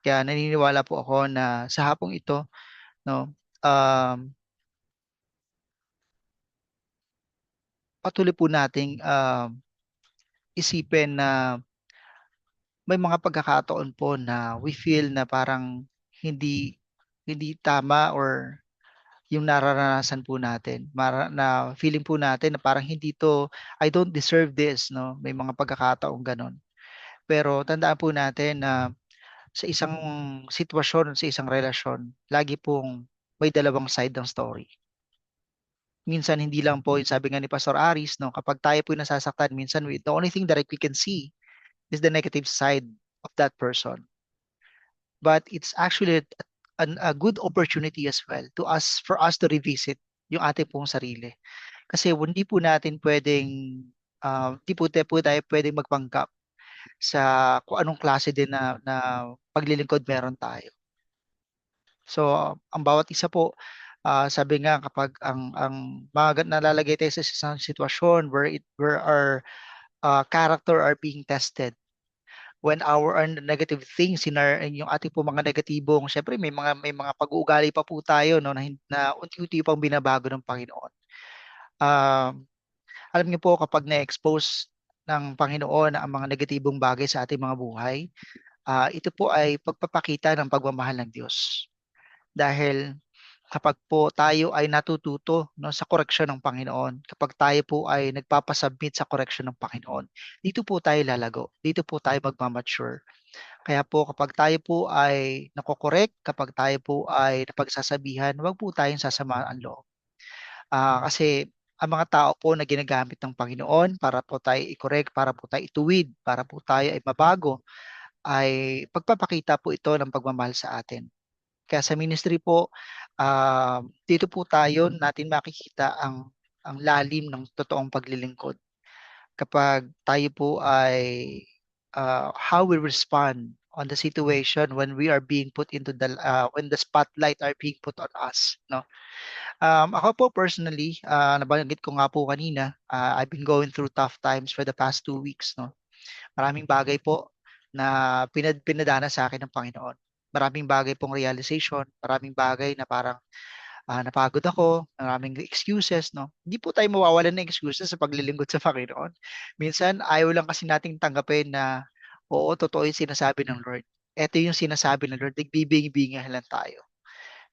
Kaya naniniwala po ako na sa hapong ito, no, patuloy po nating isipin na may mga pagkakataon po na we feel na parang hindi hindi tama or yung nararanasan po natin. Na feeling po natin na parang hindi to, I don't deserve this, no? May mga pagkakataong ganon. Pero tandaan po natin na sa isang sitwasyon, sa isang relasyon, lagi pong may dalawang side ng story. Minsan hindi lang po, yung sabi nga ni Pastor Aris, no, kapag tayo po yung nasasaktan, minsan the only thing that we can see is the negative side of that person. But it's actually a good opportunity as well for us to revisit yung ating pong sarili. Kasi hindi po natin pwedeng, hindi po tayo pwedeng magpanggap sa kung anong klase din na paglilingkod meron tayo. So, ang bawat isa po, sabi nga kapag ang nalalagay tayo sa isang sitwasyon where our character are being tested, when our negative things yung ating po mga negatibong, syempre may mga pag-uugali pa po tayo, no, na unti-unti pang binabago ng Panginoon. Alam niyo po, kapag na-expose ng Panginoon ang mga negatibong bagay sa ating mga buhay, ito po ay pagpapakita ng pagmamahal ng Diyos. Dahil kapag po tayo ay natututo, no, sa koreksyon ng Panginoon, kapag tayo po ay nagpapasubmit sa koreksyon ng Panginoon, dito po tayo lalago, dito po tayo magmamature. Kaya po kapag tayo po ay nakokorek, kapag tayo po ay napagsasabihan, huwag po tayong sasama ang loob. Kasi ang mga tao po na ginagamit ng Panginoon para po tayo i-correct, para po tayo ituwid, para po tayo ay mabago, ay pagpapakita po ito ng pagmamahal sa atin. Kaya sa ministry po, dito po natin makikita ang lalim ng totoong paglilingkod. Kapag tayo po ay how we respond on the situation when we are being put into when the spotlight are being put on us, no? Ako po personally, nabanggit ko nga po kanina, I've been going through tough times for the past 2 weeks, no? Maraming bagay po na pinadana sa akin ng Panginoon. Maraming bagay pong realization, maraming bagay na parang napagod ako, maraming excuses, no? Hindi po tayo mawawalan ng excuses sa paglilingkod sa Panginoon. Minsan, ayaw lang kasi nating tanggapin na, oo, totoo yung sinasabi ng Lord. Ito yung sinasabi ng Lord, nagbibingi-bingi lang tayo.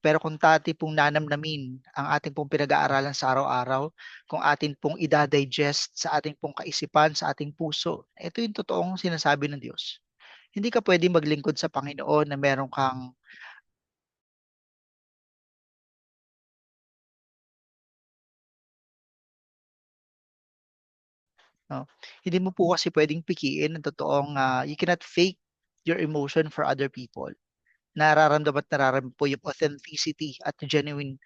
Pero kung tati pong nanamnamin ang ating pong pinag-aaralan sa araw-araw, kung atin pong ida-digest sa ating pong kaisipan, sa ating puso, ito yung totoong sinasabi ng Diyos. Hindi ka pwedeng maglingkod sa Panginoon na meron kang no? Hindi mo po kasi pwedeng pikiin ang totoong you cannot fake your emotion for other people. Nararamdaman po yung authenticity at genuine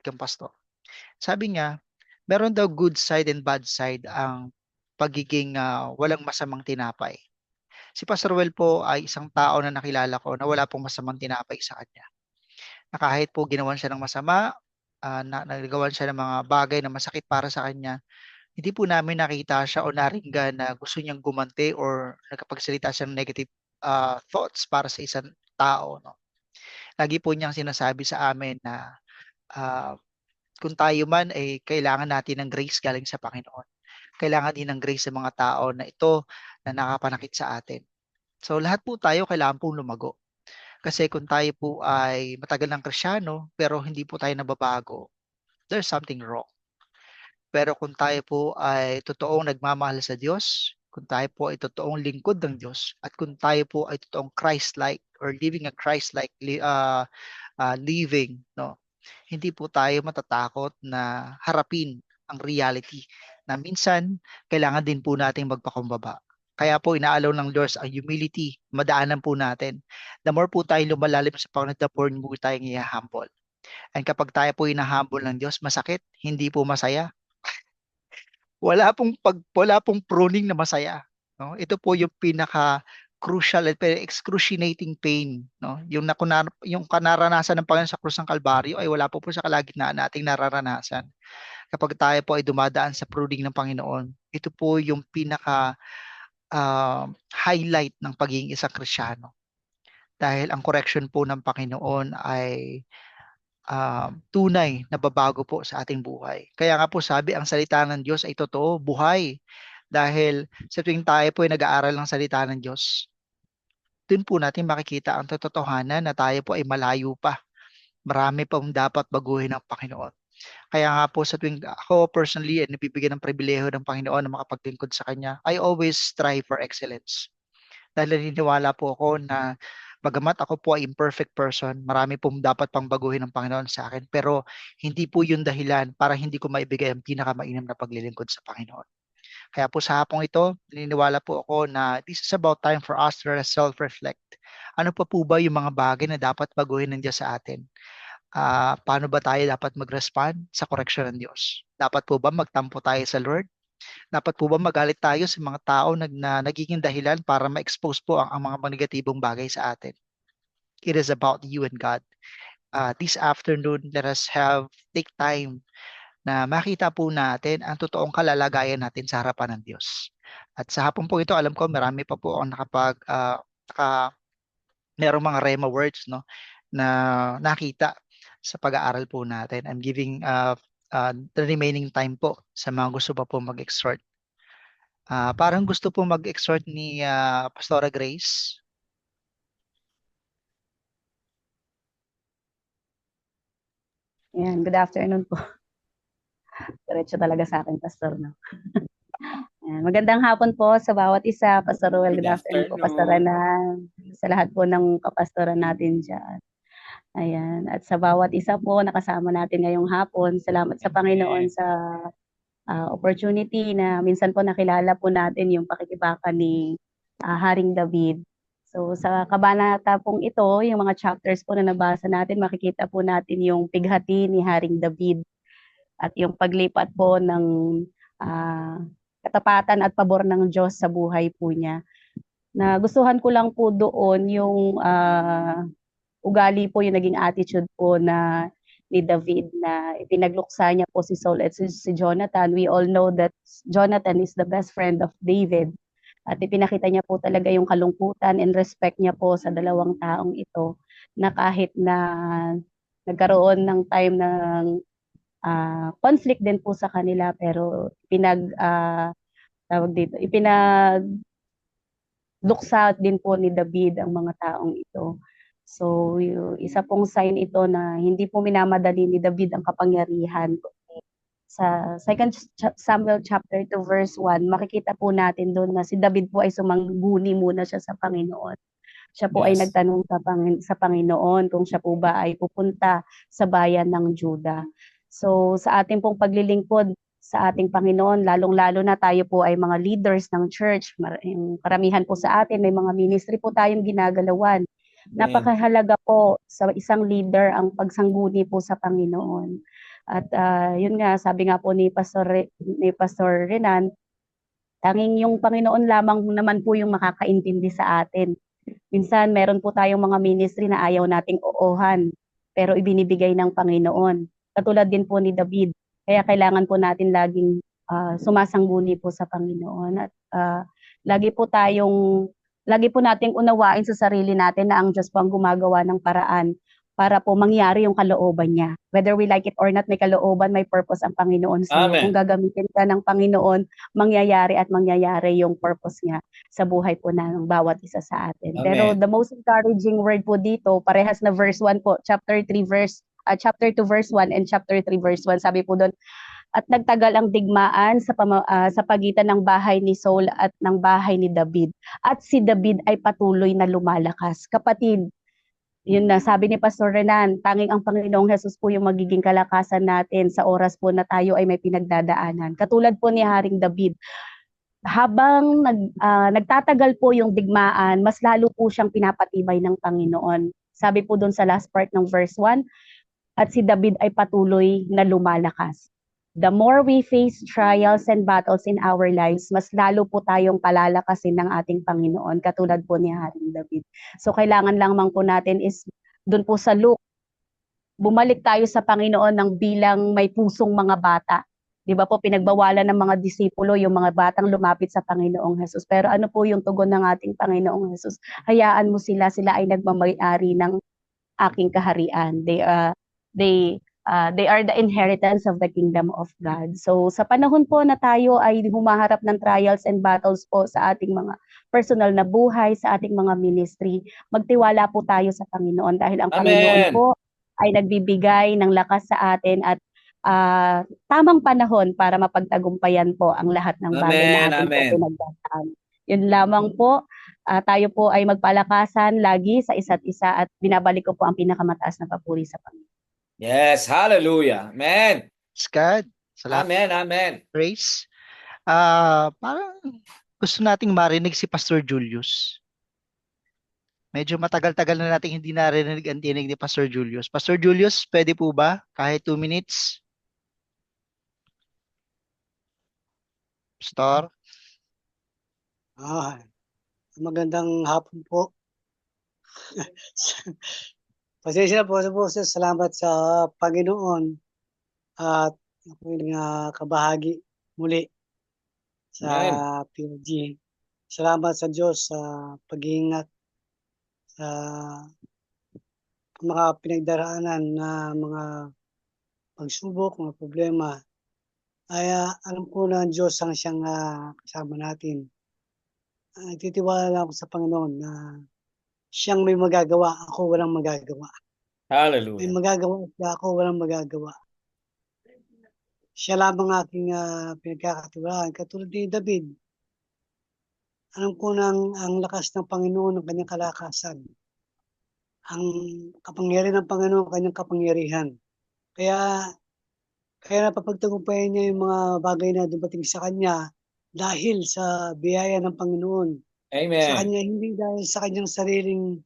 kang pastor. Sabi niya, meron daw good side and bad side ang pagiging walang masamang tinapay. Si Pastor Well po ay isang tao na nakilala ko na wala pong masamang tinapay sa kanya. Na kahit po ginawan siya ng masama, nagawan siya ng mga bagay na masakit para sa kanya, hindi po namin nakita siya o naringgan na gusto niyang gumanti or nagkapagsalita siya ng negative thoughts para sa isang tao. No? Lagi po niyang sinasabi sa amin na kung tayo man ay kailangan natin ng grace galing sa Panginoon. Kailangan din ng grace sa mga tao na ito na nakapanakit sa atin. So lahat po tayo kailangan pong lumago. Kasi kung tayo po ay matagal ng Kristyano pero hindi po tayo nababago, there's something wrong. Pero kung tayo po ay totoong nagmamahal sa Diyos, kung tayo po ay totoong lingkod ng Diyos, at kung tayo po ay totoong Christ-like or living a Christ-like living, no? Hindi po tayo matatakot na harapin ang reality na minsan kailangan din po nating magpakumbaba. Kaya po inaalaw ng Lord ang humility, madaanan po natin. The more po tayo lumalalim sa Panginoon, the more po tayong i-humble. And kapag tayo po ina-humble ng Diyos, masakit, hindi po masaya. wala pong pruning na masaya, no? Ito po yung pinaka crucial at excruciating pain, no? Yung kanaranasan ng Panginoon sa krus ng Kalbaryo ay wala po sa kalagitnaan nating nararanasan. Kapag tayo po ay dumadaan sa pruning ng Panginoon, ito po yung pinaka highlight ng pagiging isang Kristiyano. Dahil ang correction po ng Panginoon ay tunay na babago po sa ating buhay. Kaya nga po sabi, ang salita ng Diyos ay totoo, buhay. Dahil sa tuwing tayo po ay nag-aaral ng salita ng Diyos, dun po natin makikita ang totohanan na tayo po ay malayo pa. Marami pong dapat baguhin ng Panginoon. Kaya nga po sa tuwing ako personally ay nabibigyan ng pribileho ng Panginoon na makapaglingkod sa Kanya, I always strive for excellence. Dahil naniniwala po ako na bagamat ako po ay imperfect person, marami pong dapat pang baguhin ng Panginoon sa akin, pero hindi po yun dahilan para hindi ko maibigay ang pinakamainam na paglilingkod sa Panginoon. Kaya po sa hapong ito, naniniwala po ako na this is about time for us to self-reflect. Ano pa po ba yung mga bagay na dapat baguhin ng Diyos sa atin? Paano ba tayo dapat mag-respond sa correction ng Diyos? Dapat po ba magtampo tayo sa Lord? Dapat po ba magalit tayo sa mga tao na nagiging dahilan para ma-expose po ang mga negatibong bagay sa atin? It is about you and God. This afternoon, let us take time na makita po natin ang totoong kalalagayan natin sa harapan ng Diyos. At sa hapon po ito, alam ko marami pa po ang merong mga rema words, no, na nakita sa pag-aaral po natin. I'm giving the remaining time po sa mga gusto pa po mag-exhort. Parang gusto po mag-exhort ni Pastora Grace. Yan, good afternoon po. Diretso talaga sa akin, Pastor, no? Yan, magandang hapon po sa bawat isa, Pastor Ruel, good afternoon po, Pastor Renan, sa lahat po ng kapastoran natin dyan. Ayan, at sa bawat isa po nakasama natin ngayong hapon, salamat sa Panginoon sa opportunity na minsan po nakilala po natin yung pakikibaka ni Haring David. So sa kabanata pong ito, yung mga chapters po na nabasa natin, makikita po natin yung pighati ni Haring David at yung paglipat po ng katapatan at pabor ng Diyos sa buhay po niya. Nagustuhan ko lang po doon yung ugali po, yung naging attitude po ni David na ipinagluksa niya po si Saul at si Jonathan. We all know that Jonathan is the best friend of David. At ipinakita niya po talaga yung kalungkutan and respect niya po sa dalawang taong ito na kahit na nagkaroon ng time ng conflict din po sa kanila, pero ipinagluksa din po ni David ang mga taong ito. So, isa pong sign ito na hindi po minamadali ni David ang kapangyarihan. Sa 2 Samuel chapter 2 verse 1, makikita po natin doon na si David po ay sumangguni muna siya sa Panginoon. Siya po ay nagtanong sa Panginoon kung siya po ba ay pupunta sa bayan ng Juda. So, sa ating pong paglilingkod sa ating Panginoon, lalong-lalo na tayo po ay mga leaders ng church. Karamihan po sa atin, may mga ministry po tayong ginagalawan. Napakahalaga po sa isang leader ang pagsangguni po sa Panginoon. At yun nga, sabi nga po ni Pastor Renan, tanging yung Panginoon lamang naman po yung makakaintindi sa atin. Minsan meron po tayong mga ministry na ayaw nating oohan, pero ibinibigay ng Panginoon. Katulad din po ni David. Kaya kailangan po natin laging sumasangguni po sa Panginoon. At lagi po nating unawain sa sarili natin na ang Diyos po ang gumagawa ng paraan para po mangyari yung kalooban niya. Whether we like it or not, may kalooban, may purpose ang Panginoon. So kung gagamitin ka ng Panginoon, mangyayari yung purpose niya sa buhay po ng bawat isa sa atin. Amen. Pero the most encouraging word po dito, parehas na verse 1 po, chapter 2 verse 1 and chapter 3 verse 1. Sabi po doon, at nagtagal ang digmaan sa pagitan ng bahay ni Saul at ng bahay ni David. At si David ay patuloy na lumalakas. Kapatid, yun na, sabi ni Pastor Renan, tanging ang Panginoong Hesus po yung magiging kalakasan natin sa oras po na tayo ay may pinagdadaanan. Katulad po ni Haring David, habang nagtatagal po yung digmaan, mas lalo po siyang pinapatibay ng Panginoon. Sabi po doon sa last part ng verse 1, at si David ay patuloy na lumalakas. the more we face trials and battles in our lives, mas lalo po tayong palalakasin ng ating Panginoon, katulad po ni Haring David. So kailangan lamang po natin is doon po sa Luke, bumalik tayo sa Panginoon ng bilang may pusong mga bata. Di ba po, pinagbawalan ng mga disipulo yung mga batang lumapit sa Panginoong Jesus. Pero ano po yung tugon ng ating Panginoong Jesus? Hayaan mo sila, sila ay nagmamay-ari ng aking kaharian. They are the inheritance of the kingdom of God. So sa panahon po na tayo ay humaharap ng trials and battles po sa ating mga personal na buhay, sa ating mga ministry, magtiwala po tayo sa Panginoon dahil ang Panginoon Amen. po ay nagbibigay ng lakas sa atin at tamang panahon para mapagtagumpayan po ang lahat ng bagay na Amen. ating po Amen. pinagdadaan. Yun lamang po, tayo po ay magpalakasan lagi sa isa't isa at binabalik ko po ang pinakamataas na papuri sa Panginoon. Yes, hallelujah. Amen. Praise God. Salamat, Amen. Amen. Grace. Parang gusto nating marinig si Pastor Julius. Medyo matagal-tagal na nating hindi narinig ang tinig ni Pastor Julius. Pastor Julius, pwede po ba? Kahit 2 minutes? Pastor? Magandang hapon po. Pasensya na po, salamat sa Panginoon at ako'y kabahagi muli sa POG. Salamat sa Diyos sa pag-iingat sa mga pinagdaraanan na mga pagsubok, mga problema. Ay alam ko na ang Diyos ang siyang kasama natin. Titiwala lang ako sa Panginoon na siyang may magagawa, ako walang magagawa. May Hallelujah. magagawa siya, ako walang magagawa. Siya lamang aking pinagkakatiwalaan. Katulad ni David, alam ko na ang lakas ng Panginoon ng kanyang kalakasan. Ang kapangyarihan ng Panginoon, ang kanyang kapangyarihan. Kaya napapagtagumpayan niya yung mga bagay na dumating sa kanya dahil sa biyaya ng Panginoon. Sa Amen. kanya, hindi dahil sa kanyang sariling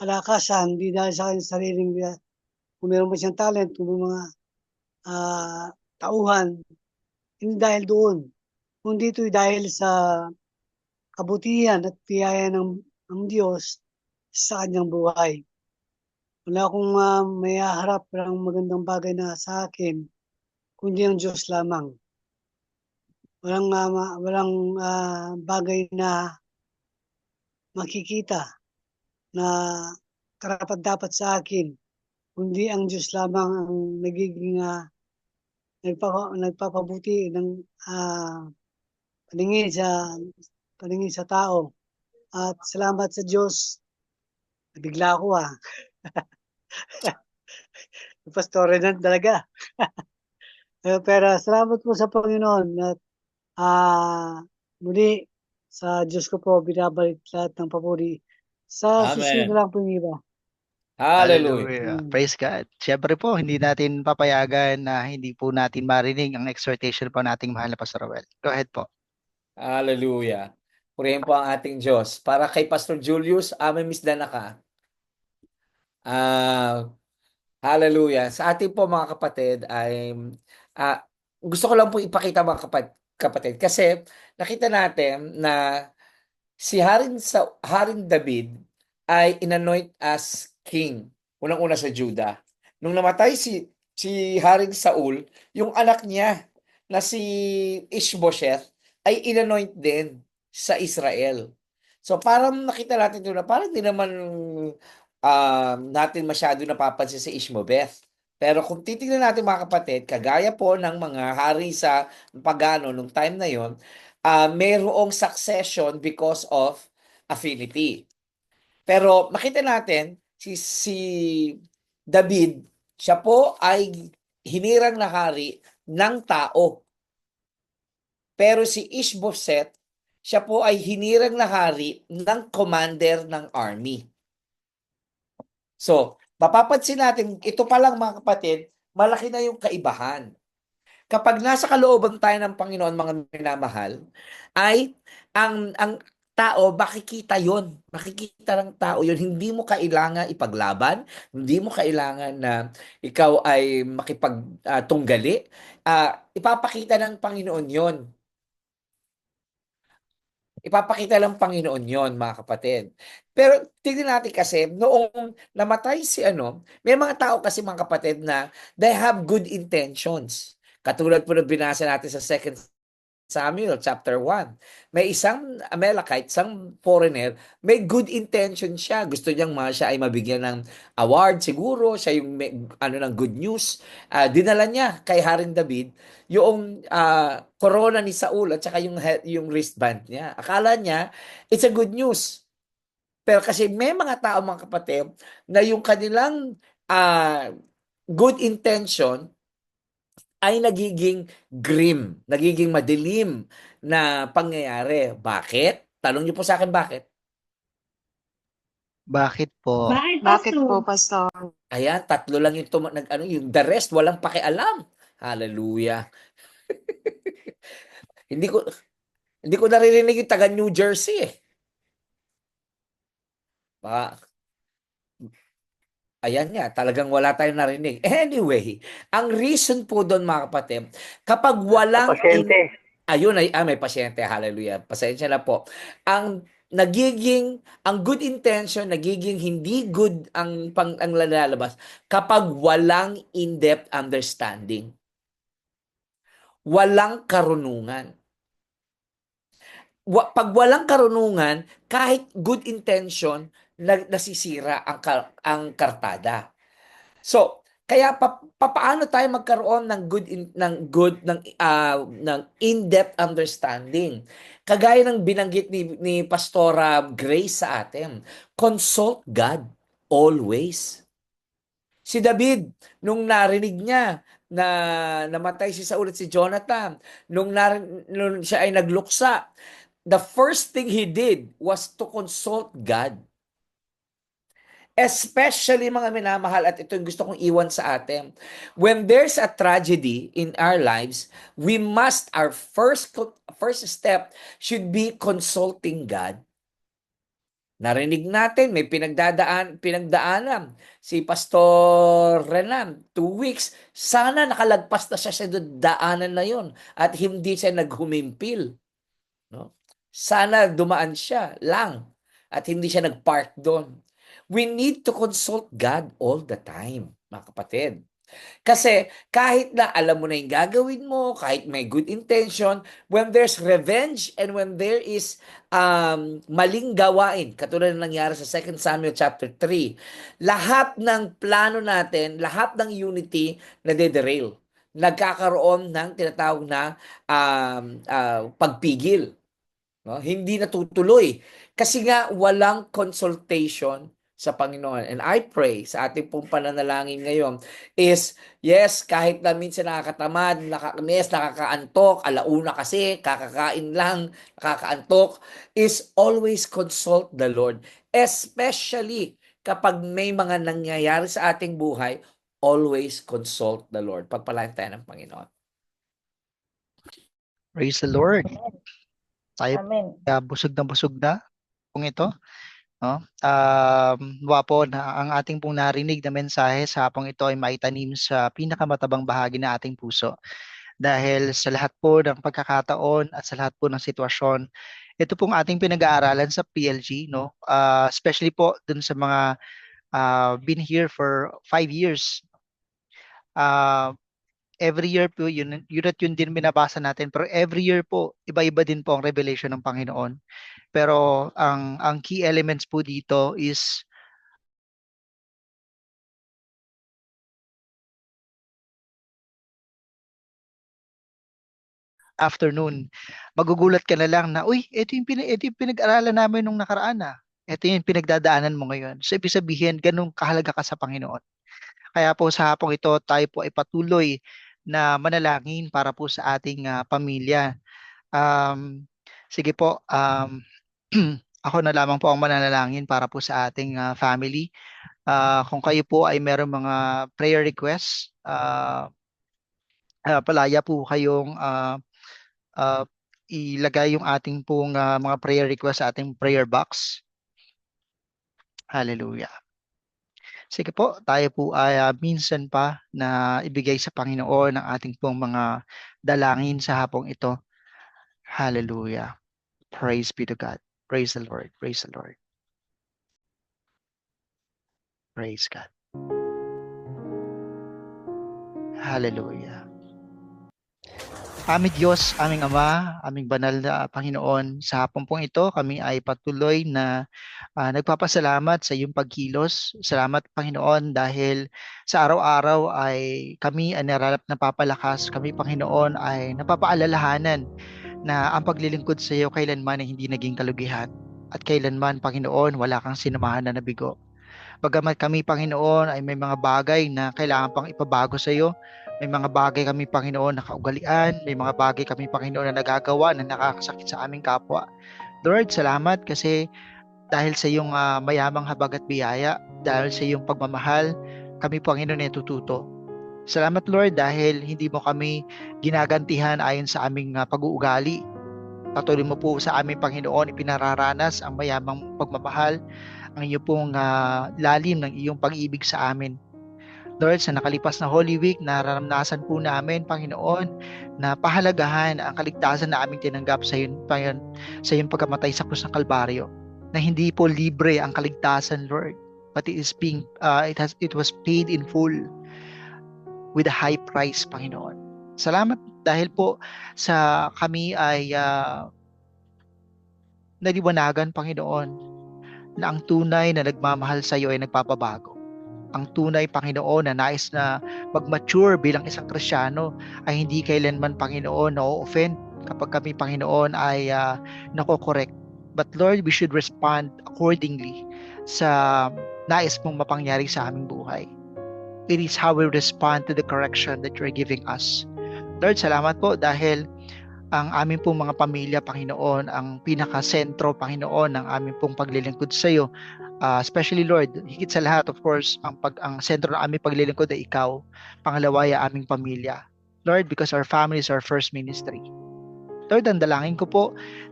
kalakasan, hindi dahil sa kanyang sariling, kung meron ba siyang talent, kung may mga tauhan, hindi dahil doon. Kundi ito'y dahil sa kabutihan at biyaya ng Diyos sa kanyang buhay. Wala akong may haharap ng magandang bagay na sa akin, kundi ang Diyos lamang. Walang bagay na makikita na karapat-dapat sa akin, kundi ang Diyos lamang ang nagiging nagpapabuti ng paningin sa tao. At salamat sa Diyos. Nabigla ako Pastore na talaga. Pero salamat po sa Panginoon at muli sa Diyos ko po binabalik lahat ng papuri. Sa susunod Amen. lang po yung iba. Hallelujah. Praise God. Siyempre po, hindi natin papayagan na hindi po natin marinig ang exhortation po nating mahal na Pastor Roel. Go ahead po. Hallelujah. Purihin po ang ating Diyos. Para kay Pastor Julius, Miss Danaka. Hallelujah. Sa ating po mga kapatid ay gusto ko lang po ipakita mga kapatid kasi nakita natin na si Haring David ay inanoint as king. Unang-una sa Juda. Nung namatay si Haring Saul, yung anak niya na si Ishbosheth ay inanoint din sa Israel. So parang nakita natin doon na parang hindi naman natin masyado napapansin si Ishmobeth. Pero kung titingnan natin mga kapatid, kagaya po ng mga hari sa pagano nung time na yon, mayroong succession because of affinity. Pero makita natin, si David, siya po ay hinirang na hari ng tao. Pero si Ishbosheth, siya po ay hinirang na hari ng commander ng army. So, mapapansin natin, ito pa lang mga kapatid, malaki na yung kaibahan. Kapag nasa kalooban tayo ng Panginoon, mga minamahal, ay ang tao, makikita yon. Makikita ng tao yon. Hindi mo kailangan ipaglaban. Hindi mo kailangan na ikaw ay makipagtunggali. Ipapakita ng Panginoon yon. Ipapakita ng Panginoon yon, mga kapatid. Pero tignan natin kasi, noong namatay si ano, may mga tao kasi mga kapatid na they have good intentions. Katulad po ng binasa natin sa Second Samuel chapter 1. May isang Amalekite, isang foreigner, may good intention siya. Gusto niyang siya ay mabigyan ng award siguro, siya yung may, ano ng good news. Dinala niya kay Haring David yung corona ni Saul at saka yung wristband niya. Akala niya it's a good news. Pero kasi may mga tao mga kapatid na yung kanilang good intention ay nagiging grim, nagiging madilim na pangyayari. Bakit? Tanong niyo po sa akin bakit? Bakit po? Bakit po, Pastor? Ayan, tatlo lang yung yung the rest walang pakialam. Hallelujah. hindi ko hindi ko naririnig yung taga New Jersey eh. Baka, ayan nga, talagang wala tayong narinig. Anyway, ang reason po doon mga kapatid, kapag walang ayun ay may pasyente, hallelujah. Pasensya na po. Ang good intention nagiging hindi good ang lalabas kapag walang in-depth understanding. Walang karunungan. Pag walang karunungan, kahit good intention, nasisira ang kartada. So, kaya paano tayo magkaroon ng ng in-depth understanding? Kagaya ng binanggit ni Pastora Grace sa atin, consult God always. Si David, nung narinig niya na namatay si Saul at si Jonathan, nung siya ay nagluksa, the first thing he did was to consult God. Especially mga minamahal, at ito yung gusto kong iwan sa atin. When there's a tragedy in our lives, our first step should be consulting God. Narinig natin, may pinagdaanan si Pastor Renan, 2 weeks. Sana nakalagpas na siya sa daanan na yon at hindi siya naghumimpil. No? Sana dumaan siya lang at hindi siya nagpark doon. We need to consult God all the time, mga kapatid. Kasi kahit na alam mo na yung gagawin mo, kahit may good intention, when there's revenge and when there is maling gawain, katulad ng nangyari sa 2 Samuel chapter 3, lahat ng plano natin, lahat ng unity na derail. Nagkakaroon ng tinatawag na pagpigil. No? Hindi natutuloy. Kasi nga walang consultation sa Panginoon. And I pray sa ating pong pananalangin ngayon is, yes, kahit na minsan nakakatamad, nakakaantok, alauna kasi, kakakain lang, nakakaantok, is always consult the Lord. Especially kapag may mga nangyayari sa ating buhay, always consult the Lord. Pagpalain tayo ng Panginoon. Praise the Lord. Tayo Amen. busog na kung ito. No? Wapo na ang ating pong narinig na mensahe sa hapong ito ay maitanim sa pinakamatabang bahagi ng ating puso. Dahil sa lahat po ng pagkakataon at sa lahat po ng sitwasyon, ito pong ating pinag-aaralan sa PLG, no? Especially po dun sa mga been here for 5 years. Every year po, yun din binabasa natin. Pero every year po, iba-iba din po ang revelation ng Panginoon. Pero ang key elements po dito is afternoon. Magugulat ka na lang na, uy, ito yung pinag-aralan namin nung nakaraan na. Ito yung pinagdadaanan mo ngayon. So, ibig sabihin, ganun kahalaga ka sa Panginoon. Kaya po sa hapong ito, tayo po ay patuloy na manalangin para po sa ating pamilya. Sige po, ako na lamang po ang mananalangin para po sa ating family. Kung kayo po ay meron mga prayer requests, palaya po kayong ilagay yung ating pong mga prayer request sa ating prayer box. Hallelujah. Sige po, tayo po ay minsan pa na ibigay sa Panginoon ang ating pong mga dalangin sa hapong ito. Hallelujah. Praise be to God. Praise the Lord. Praise the Lord. Praise God. Hallelujah. Aming Diyos, aming Ama, aming banal na Panginoon, sa hapon pong ito kami ay patuloy na nagpapasalamat sa iyong pagkilos. Salamat Panginoon dahil sa araw-araw ay kami ay napapalakas. Kami Panginoon ay napapaalalahanan na ang paglilingkod sa iyo kailanman ay hindi naging kalugihan. At kailanman Panginoon wala kang sinamahan na nabigo. Bagamat kami Panginoon ay may mga bagay na kailangan pang ipabago sa iyo, may mga bagay kami Panginoon na kaugalian, may mga bagay kami Panginoon na nagagawa na nakakasakit sa aming kapwa. Lord, salamat kasi dahil sa iyong mayamang habag at biyaya, dahil sa iyong pagmamahal, kami Panginoon ay tututo. Salamat Lord dahil hindi mo kami ginagantihan ayon sa aming pag-uugali. Patuloy mo po sa aming Panginoon ipinararanas ang mayamang pagmamahal, ang iyong pong lalim ng iyong pag-ibig sa amin. Lord, sa nakalipas na Holy Week, naranasan po namin, Panginoon, na pahalagahan ang kaligtasan na aming tinanggap sa iyong pagkamatay sa krus ng Kalbaryo. Na hindi po libre ang kaligtasan, Lord, but it was paid in full with a high price, Panginoon. Salamat dahil po sa kami ay naliwanagan, Panginoon, na ang tunay na nagmamahal sa iyo ay nagpapabago. Ang tunay, Panginoon, na nais na mag-mature bilang isang Kristiyano ay hindi kailanman, Panginoon, na-offend kapag kami, Panginoon, ay nako-correct. But Lord, we should respond accordingly sa nais mong mapangyari sa aming buhay. It is how we respond to the correction that you're giving us. Lord, salamat po dahil ang aming pong mga pamilya, Panginoon, ang pinaka-sentro, Panginoon, ng aming pong paglilingkod sa iyo. Especially, Lord, higit sa lahat, of course, ang sentro ng aming paglilingkod ay ikaw. Pangalawa ay aming pamilya. Lord, because our family is our first ministry. Lord, ang dalangin ko po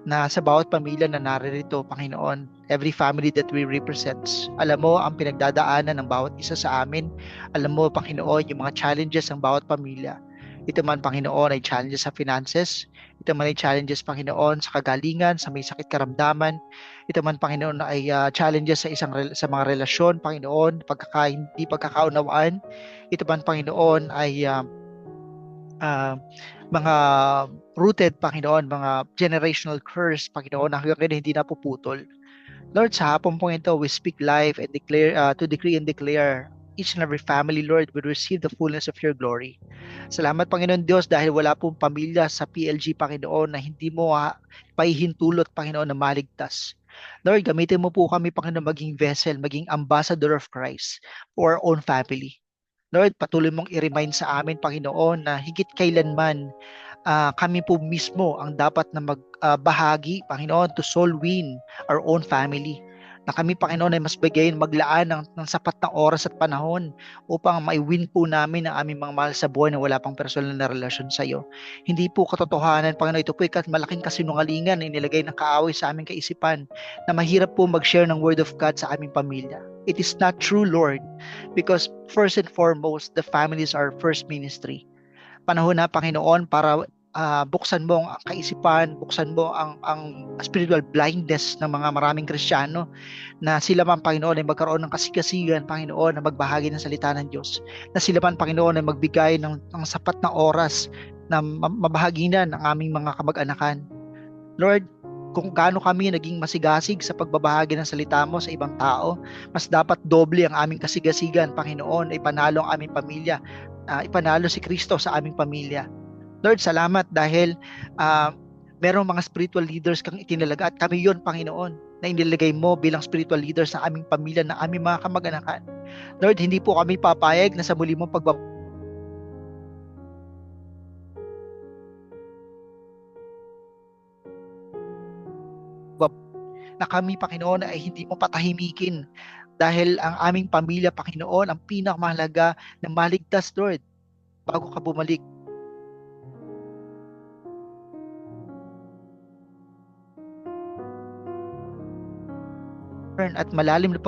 na sa bawat pamilya na naririto, Panginoon, every family that we represent, alam mo ang pinagdadaanan ng bawat isa sa amin. Alam mo, Panginoon, yung mga challenges ng bawat pamilya. Ito man, Panginoon, ay challenges sa finances. Ito man ay challenges, Panginoon, sa kagalingan, sa may sakit karamdaman. Ito man, Panginoon, ay challenges sa mga relasyon, Panginoon, hindi pagkakaunawaan. Ito man, Panginoon, ay mga rooted, Panginoon, mga generational curse, Panginoon, na hanggang ngayon hindi napuputol. Lord, sa hapon po ito, we speak life and to decree and declare each and every family, Lord, will receive the fullness of your glory. Salamat, Panginoon Diyos, dahil wala pong pamilya sa PLG, Panginoon, na hindi mo paihintulot, Panginoon, na maligtas. Lord, gamitin mo po kami, Panginoon, maging vessel, maging ambassador of Christ for our own family. Lord, patuloy mong i-remind sa amin, Panginoon, na higit kailanman kami po mismo ang dapat na magbahagi, Panginoon, to soul win our own family. Na kami, Panginoon, ay mas maglaan ng sapat na oras at panahon upang mai-win po namin ang aming mga mahal sa buhay na wala pang personal na relasyon sa iyo. Hindi po katotohanan, Panginoon, ito po malaking kasinungalingan na inilagay ng kaaway sa aming kaisipan na mahirap po mag-share ng word of God sa aming pamilya. It is not true, Lord, because first and foremost, the family is our first ministry. Panahon na, Panginoon, para buksan mo ang kaisipan, buksan mo ang spiritual blindness ng mga maraming Kristiyano na sila man, Panginoon, ay magkaroon ng kasigasigan, Panginoon, na magbahagi ng salita ng Diyos. Na sila man, Panginoon, ay magbigay ng sapat na oras na mabahaginan ang aming mga kamag-anakan. Lord, kung gaano kami naging masigasig sa pagbabahagi ng salita mo sa ibang tao, mas dapat doble ang aming kasigasigan, Panginoon, ay panalo ang aming pamilya, ipanalo si Kristo sa aming pamilya. Lord, salamat dahil merong mga spiritual leaders kang itinalaga at kami yon, Panginoon, na inilagay mo bilang spiritual leaders sa aming pamilya, na aming mga kamag-anakan. Lord, hindi po kami papayag na sa muli mong na kami, Panginoon, ay hindi mo patahimikin dahil ang aming pamilya, Panginoon, ang pinakamahalaga na maligtas, Lord, bago ka bumalik. at malalim na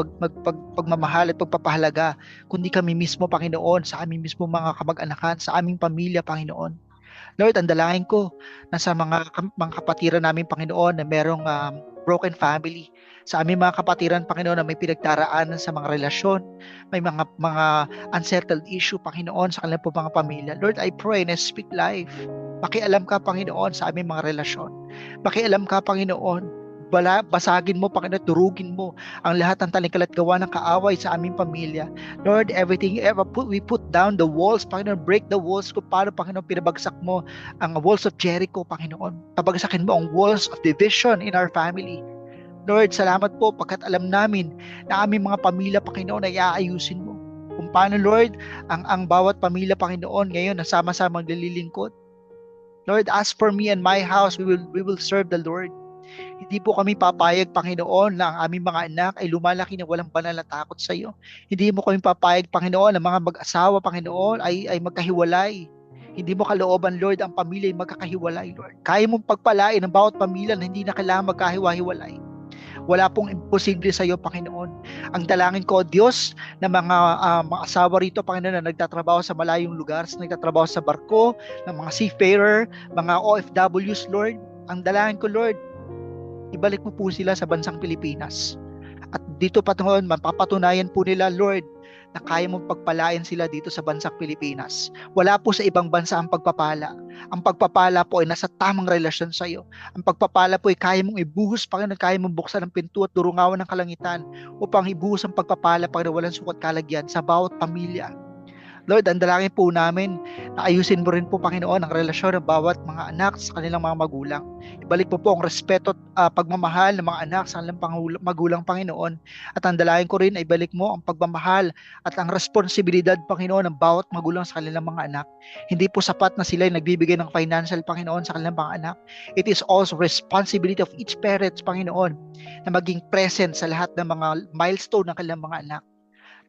pagmamahal at pagpapahalaga, kundi kami mismo, Panginoon, sa aming mismo mga kamag-anakan, sa aming pamilya, Panginoon. Lord, ang dalangin ko na sa mga kapatiran namin, Panginoon, na merong broken family, sa aming mga kapatiran, Panginoon, na may pinagdaraanan sa mga relasyon, may mga unsettled issue, Panginoon, sa kanilang po mga pamilya. Lord, I pray and I speak life. Pakialam ka, Panginoon, sa aming mga relasyon. Pakialam ka, Panginoon. Basagin mo, Panginoon, durugin mo ang lahat ng talingkal at gawa ng kaaway sa aming pamilya. Lord, everything we put down the walls, Panginoon, break the walls. Kung paano, Panginoon, pinabagsak mo ang walls of Jericho, Panginoon. Pabagsakin mo ang walls of division in our family. Lord, salamat po pagkat alam namin na aming mga pamilya, Panginoon, ay aayusin mo. Kung paano, Lord, ang bawat pamilya, Panginoon, ngayon nasama-sama maglilingkod. Lord, as for me and my house, we will serve the Lord. Hindi po kami papayag, Panginoon, na ang aming mga anak ay lumalaki na walang banal na takot sa iyo. Hindi mo kami papayag, Panginoon, na mga mag-asawa, Panginoon, ay magkahiwalay. Hindi mo kalooban, Lord, ang pamilya ay magkakahiwalay, Lord. Kaya mong pagpalain ang bawat pamilya na hindi na kailangan magkahiwa-hiwalay. Wala pong imposible sa iyo, Panginoon. Ang dalangin ko, Diyos, na mga asawa rito, Panginoon, na nagtatrabaho sa malayong lugar, nagtatrabaho sa barko, ng mga seafarer, mga OFWs, Lord. Ang dalangin ko, Lord, ibalik mo po sila sa bansang Pilipinas. At dito, Panginoon, mapapatunayan po nila, Lord, na kaya mong pagpalain sila dito sa bansang Pilipinas. Wala po sa ibang bansa ang pagpapala. Ang pagpapala po ay nasa tamang relasyon sa iyo. Ang pagpapala po ay kaya mong ibuhos, Panginoon, kaya mong buksan ang pinto at durungawan ng kalangitan upang ibuhos ang pagpapala, Panginoon, walang sukat kalagyan sa bawat pamilya. Lord, ang dalangin po namin na ayusin mo rin po, Panginoon, ang relasyon ng bawat mga anak sa kanilang mga magulang. Ibalik mo po ang respeto at pagmamahal ng mga anak sa kanilang magulang, Panginoon. At ang dalangin ko rin ay ibalik mo ang pagmamahal at ang responsibilidad, Panginoon, ng bawat magulang sa kanilang mga anak. Hindi po sapat na sila ay nagbibigay ng financial, Panginoon, sa kanilang mga anak. It is also responsibility of each parent, Panginoon, na maging present sa lahat ng mga milestone ng kanilang mga anak.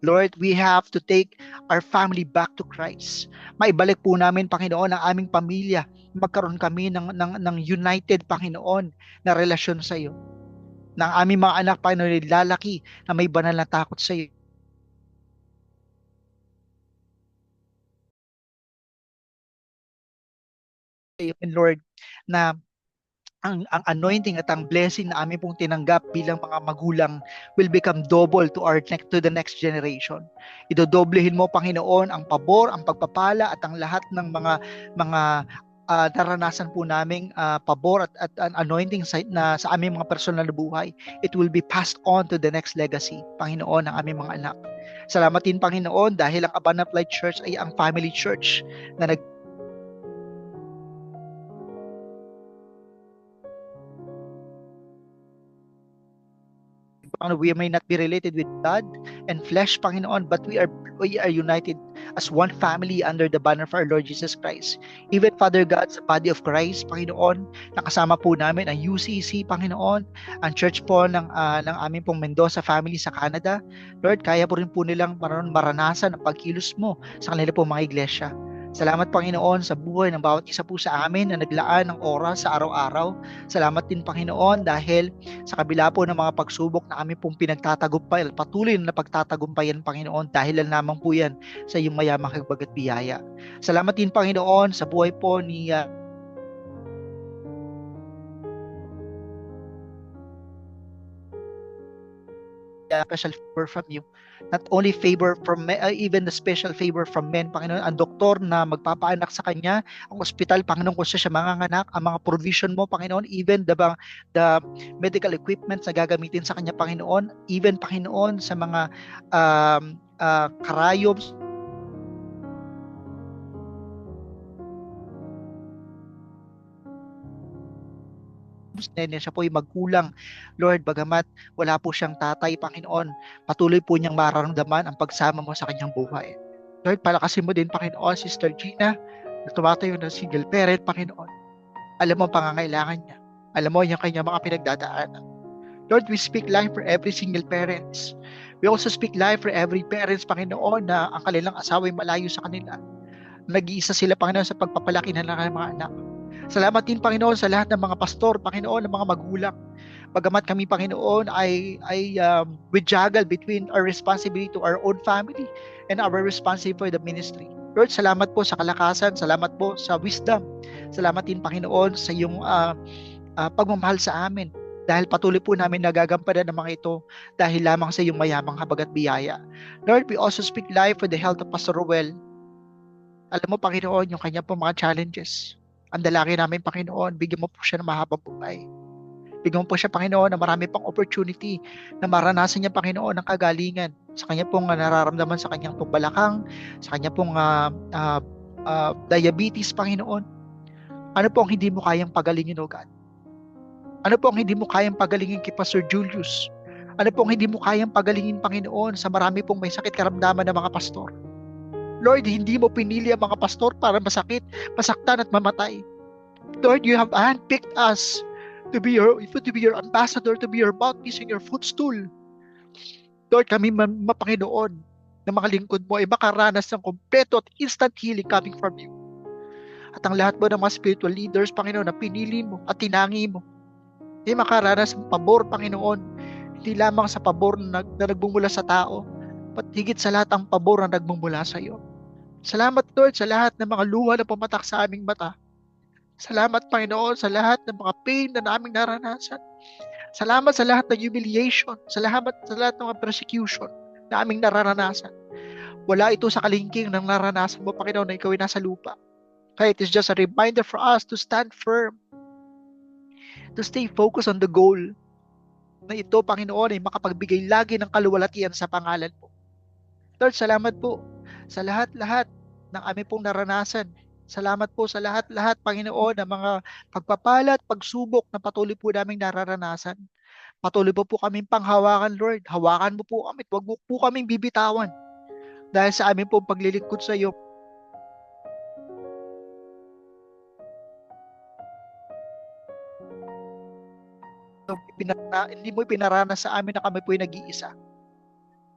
Lord, we have to take our family back to Christ. Maibalik po namin, Panginoon, ang aming pamilya. Magkaroon kami ng united, Panginoon, na relasyon sa iyo. Na ang aming mga anak, Panginoon, lalaki na may banal na takot sa iyo. Lord, na ang anointing at ang blessing na amin pong tinanggap bilang mga magulang will become double to the next generation. Idodoblehin mo, Panginoon, ang pabor, ang pagpapala at ang lahat ng mga naranasan po naming pabor at anointing sa aming mga personal na buhay. It will be passed on to the next legacy, Panginoon, ng aming mga anak. Salamat din, Panginoon, dahil ang Abundant Light Church ay ang family church na we may not be related with blood and flesh, Panginoon, but we are united as one family under the banner of our Lord Jesus Christ. Even, Father God, sa body of Christ, Panginoon, nakasama po namin ang UCC, Panginoon, ang church po ng aming pong Mendoza family sa Canada. Lord, kaya po rin po nilang maranasan ang pagkilos mo sa kanila po mga iglesia. Salamat, Panginoon, sa buhay ng bawat isa po sa amin na naglaan ng oras sa araw-araw. Salamat din, Panginoon, dahil sa kabila po ng mga pagsubok na kami pong pinagtatagumpay, patuloy na pagtatagumpayan, Panginoon, dahil lang naman po yan sa iyong mayamang kagbag at biyaya. Salamat din, Panginoon, sa buhay po ni special favor from you. Not only favor from men, even the special favor from men, Panginoon, ang doktor na magpapaanak sa kanya, ang ospital, Panginoon, kung siya manganganak, ang mga provision mo, Panginoon, even the medical equipment na gagamitin sa kanya, Panginoon, even, Panginoon, sa mga karayom, siya po ay magkulang, Lord, bagamat wala po siyang tatay, Panginoon, patuloy po niyang mararamdaman ang pagsama mo sa kanyang buhay. Lord, palakasin mo din, Panginoon, Sister Gina, na tumatayo ng single parent, Panginoon. Alam mo ang pangangailangan niya. Alam mo yung kanyang mga pinagdadaanan. Lord, we speak life for every single parents. We also speak life for every parents, Panginoon, na ang kanilang asawa ay malayo sa kanila. Nag-iisa sila, Panginoon, sa pagpapalaki ng mga anak. Salamat din, Panginoon, sa lahat ng mga pastor, Panginoon, ng mga magulang. Bagamat kami, Panginoon, we juggle between our responsibility to our own family and our responsibility for the ministry. Lord, salamat po sa kalakasan, salamat po sa wisdom. Salamat din, Panginoon, sa iyong pagmamahal sa amin. Dahil patuloy po namin nagagampanan ng mga ito dahil lamang sa iyong mayamang habag at biyaya. Lord, we also speak life for the health of Pastor Ruel. Alam mo, Panginoon, yung kanya po mga challenges. Ang dalangin namin, Panginoon, bigyan mo po siya ng mahabang buhay. Bigyan mo po siya, Panginoon, na marami pang opportunity na maranasan niya, Panginoon, ng kagalingan sa kanya pong nararamdaman sa kanyang pong balakang, sa kanya pong diabetes, Panginoon. Ano po ang hindi mo kayang pagalingin, O God? Ano po ang hindi mo kayang pagalingin kay Pastor Julius? Ano po ang hindi mo kayang pagalingin, Panginoon, sa marami pong may sakit karamdaman ng mga pastor? Lord, hindi mo pinili ang mga pastor para masakit, masaktan at mamatay. Lord, you have handpicked us to be your ambassador, to be your mouthpiece and your footstool. Lord, kami Panginoon, na mga lingkod mo ay makaranas ng kompleto at instant healing coming from you. At ang lahat mo ng mga spiritual leaders, Panginoon, na pinili mo at tinangi mo, ay makaranas ng pabor, Panginoon, hindi lamang sa pabor na nagbumula sa tao, but higit sa lahat ang pabor na nagbumula sa iyo. Salamat, Lord, sa lahat ng mga luha na pumatak sa aming mata. Salamat, Panginoon, sa lahat ng mga pain na naming naranasan. Salamat sa lahat ng humiliation, sa lahat ng mga persecution na aming naranasan. Wala ito sa kalingking ng naranasan mo, Panginoon, na ikaw ay nasa lupa. Kaya it is just a reminder for us to stand firm, to stay focused on the goal, na ito, Panginoon, ay makapagbigay lagi ng kaluwalhatian sa pangalan mo. Lord, salamat po sa lahat-lahat ng aming pong naranasan. Salamat po sa lahat-lahat, Panginoon, ng mga pagpapala at pagsubok na patuloy po naming nararanasan. Patuloy po kaming panghawakan, Lord. Hawakan mo po kami. Huwag mo po kaming bibitawan. Dahil sa aming pong paglilingkod sa iyo, hindi mo pinaranas sa amin na kami po ay nag-iisa.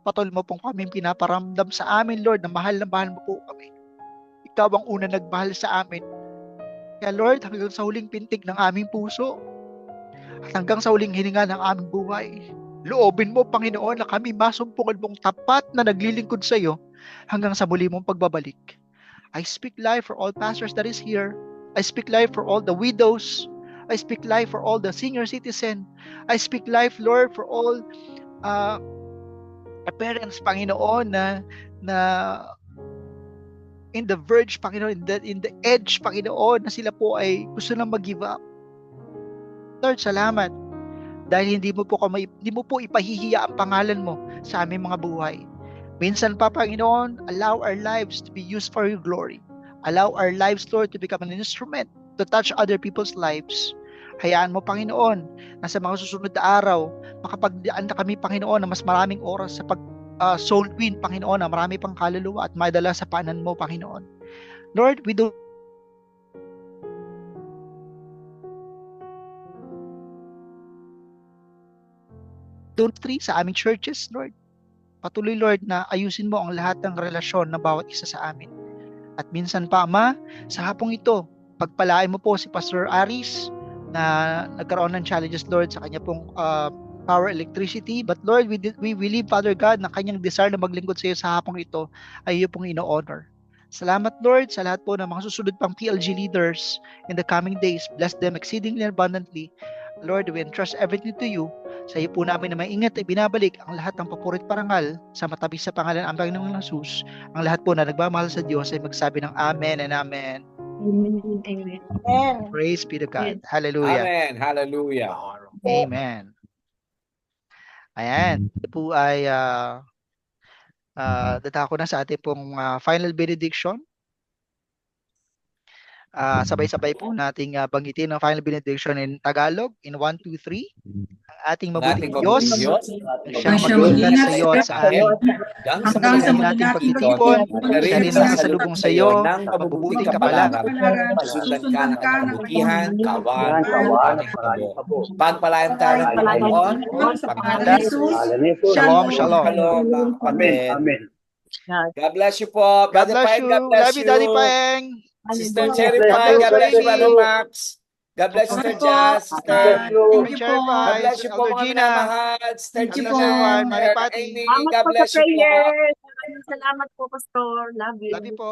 Patuloy mo pong kami pinaparamdam sa amin, Lord, na mahal mo po kami. Ikaw ang una nagmahal sa amin. Kaya Lord, hanggang sa huling pintig ng aming puso at hanggang sa huling hininga ng aming buhay, loobin mo, Panginoon, na kami masumpungan mong tapat na naglilingkod sa iyo hanggang sa muli mong pagbabalik. I speak life for all pastors that is here. I speak life for all the widows. I speak life for all the senior citizen. I speak life, Lord, for all parents, Panginoon, na in the verge, Panginoon, in the edge, Panginoon, na sila po ay gusto nang mag-give up. Lord, salamat. Dahil hindi mo po ipahihiya ang pangalan mo sa aming mga buhay. Minsan pa, Panginoon, allow our lives to be used for your glory. Allow our lives, Lord, to become an instrument to touch other people's lives. Hayaan mo, Panginoon, na sa mga susunod na araw, makapagdaan na kami, Panginoon, na mas maraming oras sa soul win, Panginoon, na marami pang kaluluwa at madala sa paanan mo, Panginoon. Lord, we don't free sa aming churches, Lord. Patuloy, Lord, na ayusin mo ang lahat ng relasyon ng bawat isa sa amin. At minsan pa, Ama, sa hapong ito, pagpalain mo po si Pastor Aris na nagkaroon ng challenges, Lord, sa kanya pong power electricity. But Lord, we believe, Father God, na kanyang desire na maglingkod sa iyo sa hapong ito ay iyo pong ino-honor. Salamat, Lord, sa lahat po ng mga susunod pang PLG leaders in the coming days. Bless them exceedingly abundantly. Lord, we entrust everything to you. Sa iyo po namin na maingat ay binabalik ang lahat ng papurit parangal sa matabi sa pangalan ng Panginoong Jesus. Ang lahat po na nagmamahal sa Diyos ay magsabi ng Amen and Amen. Amen. Amen. Praise be to God. Hallelujah. Amen. Hallelujah. Amen. Ayan. Ito po ay dadako na sa ating pong final benediction. Sabay-sabay po nating banggitin ang final benediction in Tagalog in 1, 2, 3. Ang ating mabuting Diyos, siyang mag-iingat sa iyo at sa amin. Hanggang sa nating pagtitipon, siya rin ang sasalubong sa iyo, mabubuting kapalaran. Sundan ka ng kabutihan, kawan, pagpalain tayo ng Panginoon, Shalom, shalom. Amen. God bless you po. God bless you. Love you, Daddy Paeng. Sister po. Cherry God Pie, bless God you, bless you, Amy. Brother Max. God bless Okay Sister po. Jazz, Sister. Thank you po. Cherry God Pie, bless you po Elder mga Gina. minamahal. Sister Thank God you bless po. Gina, everyone. Sister Manny Pati. Amy, God bless you po. Salamat po, Pastor. Love you. Love you po.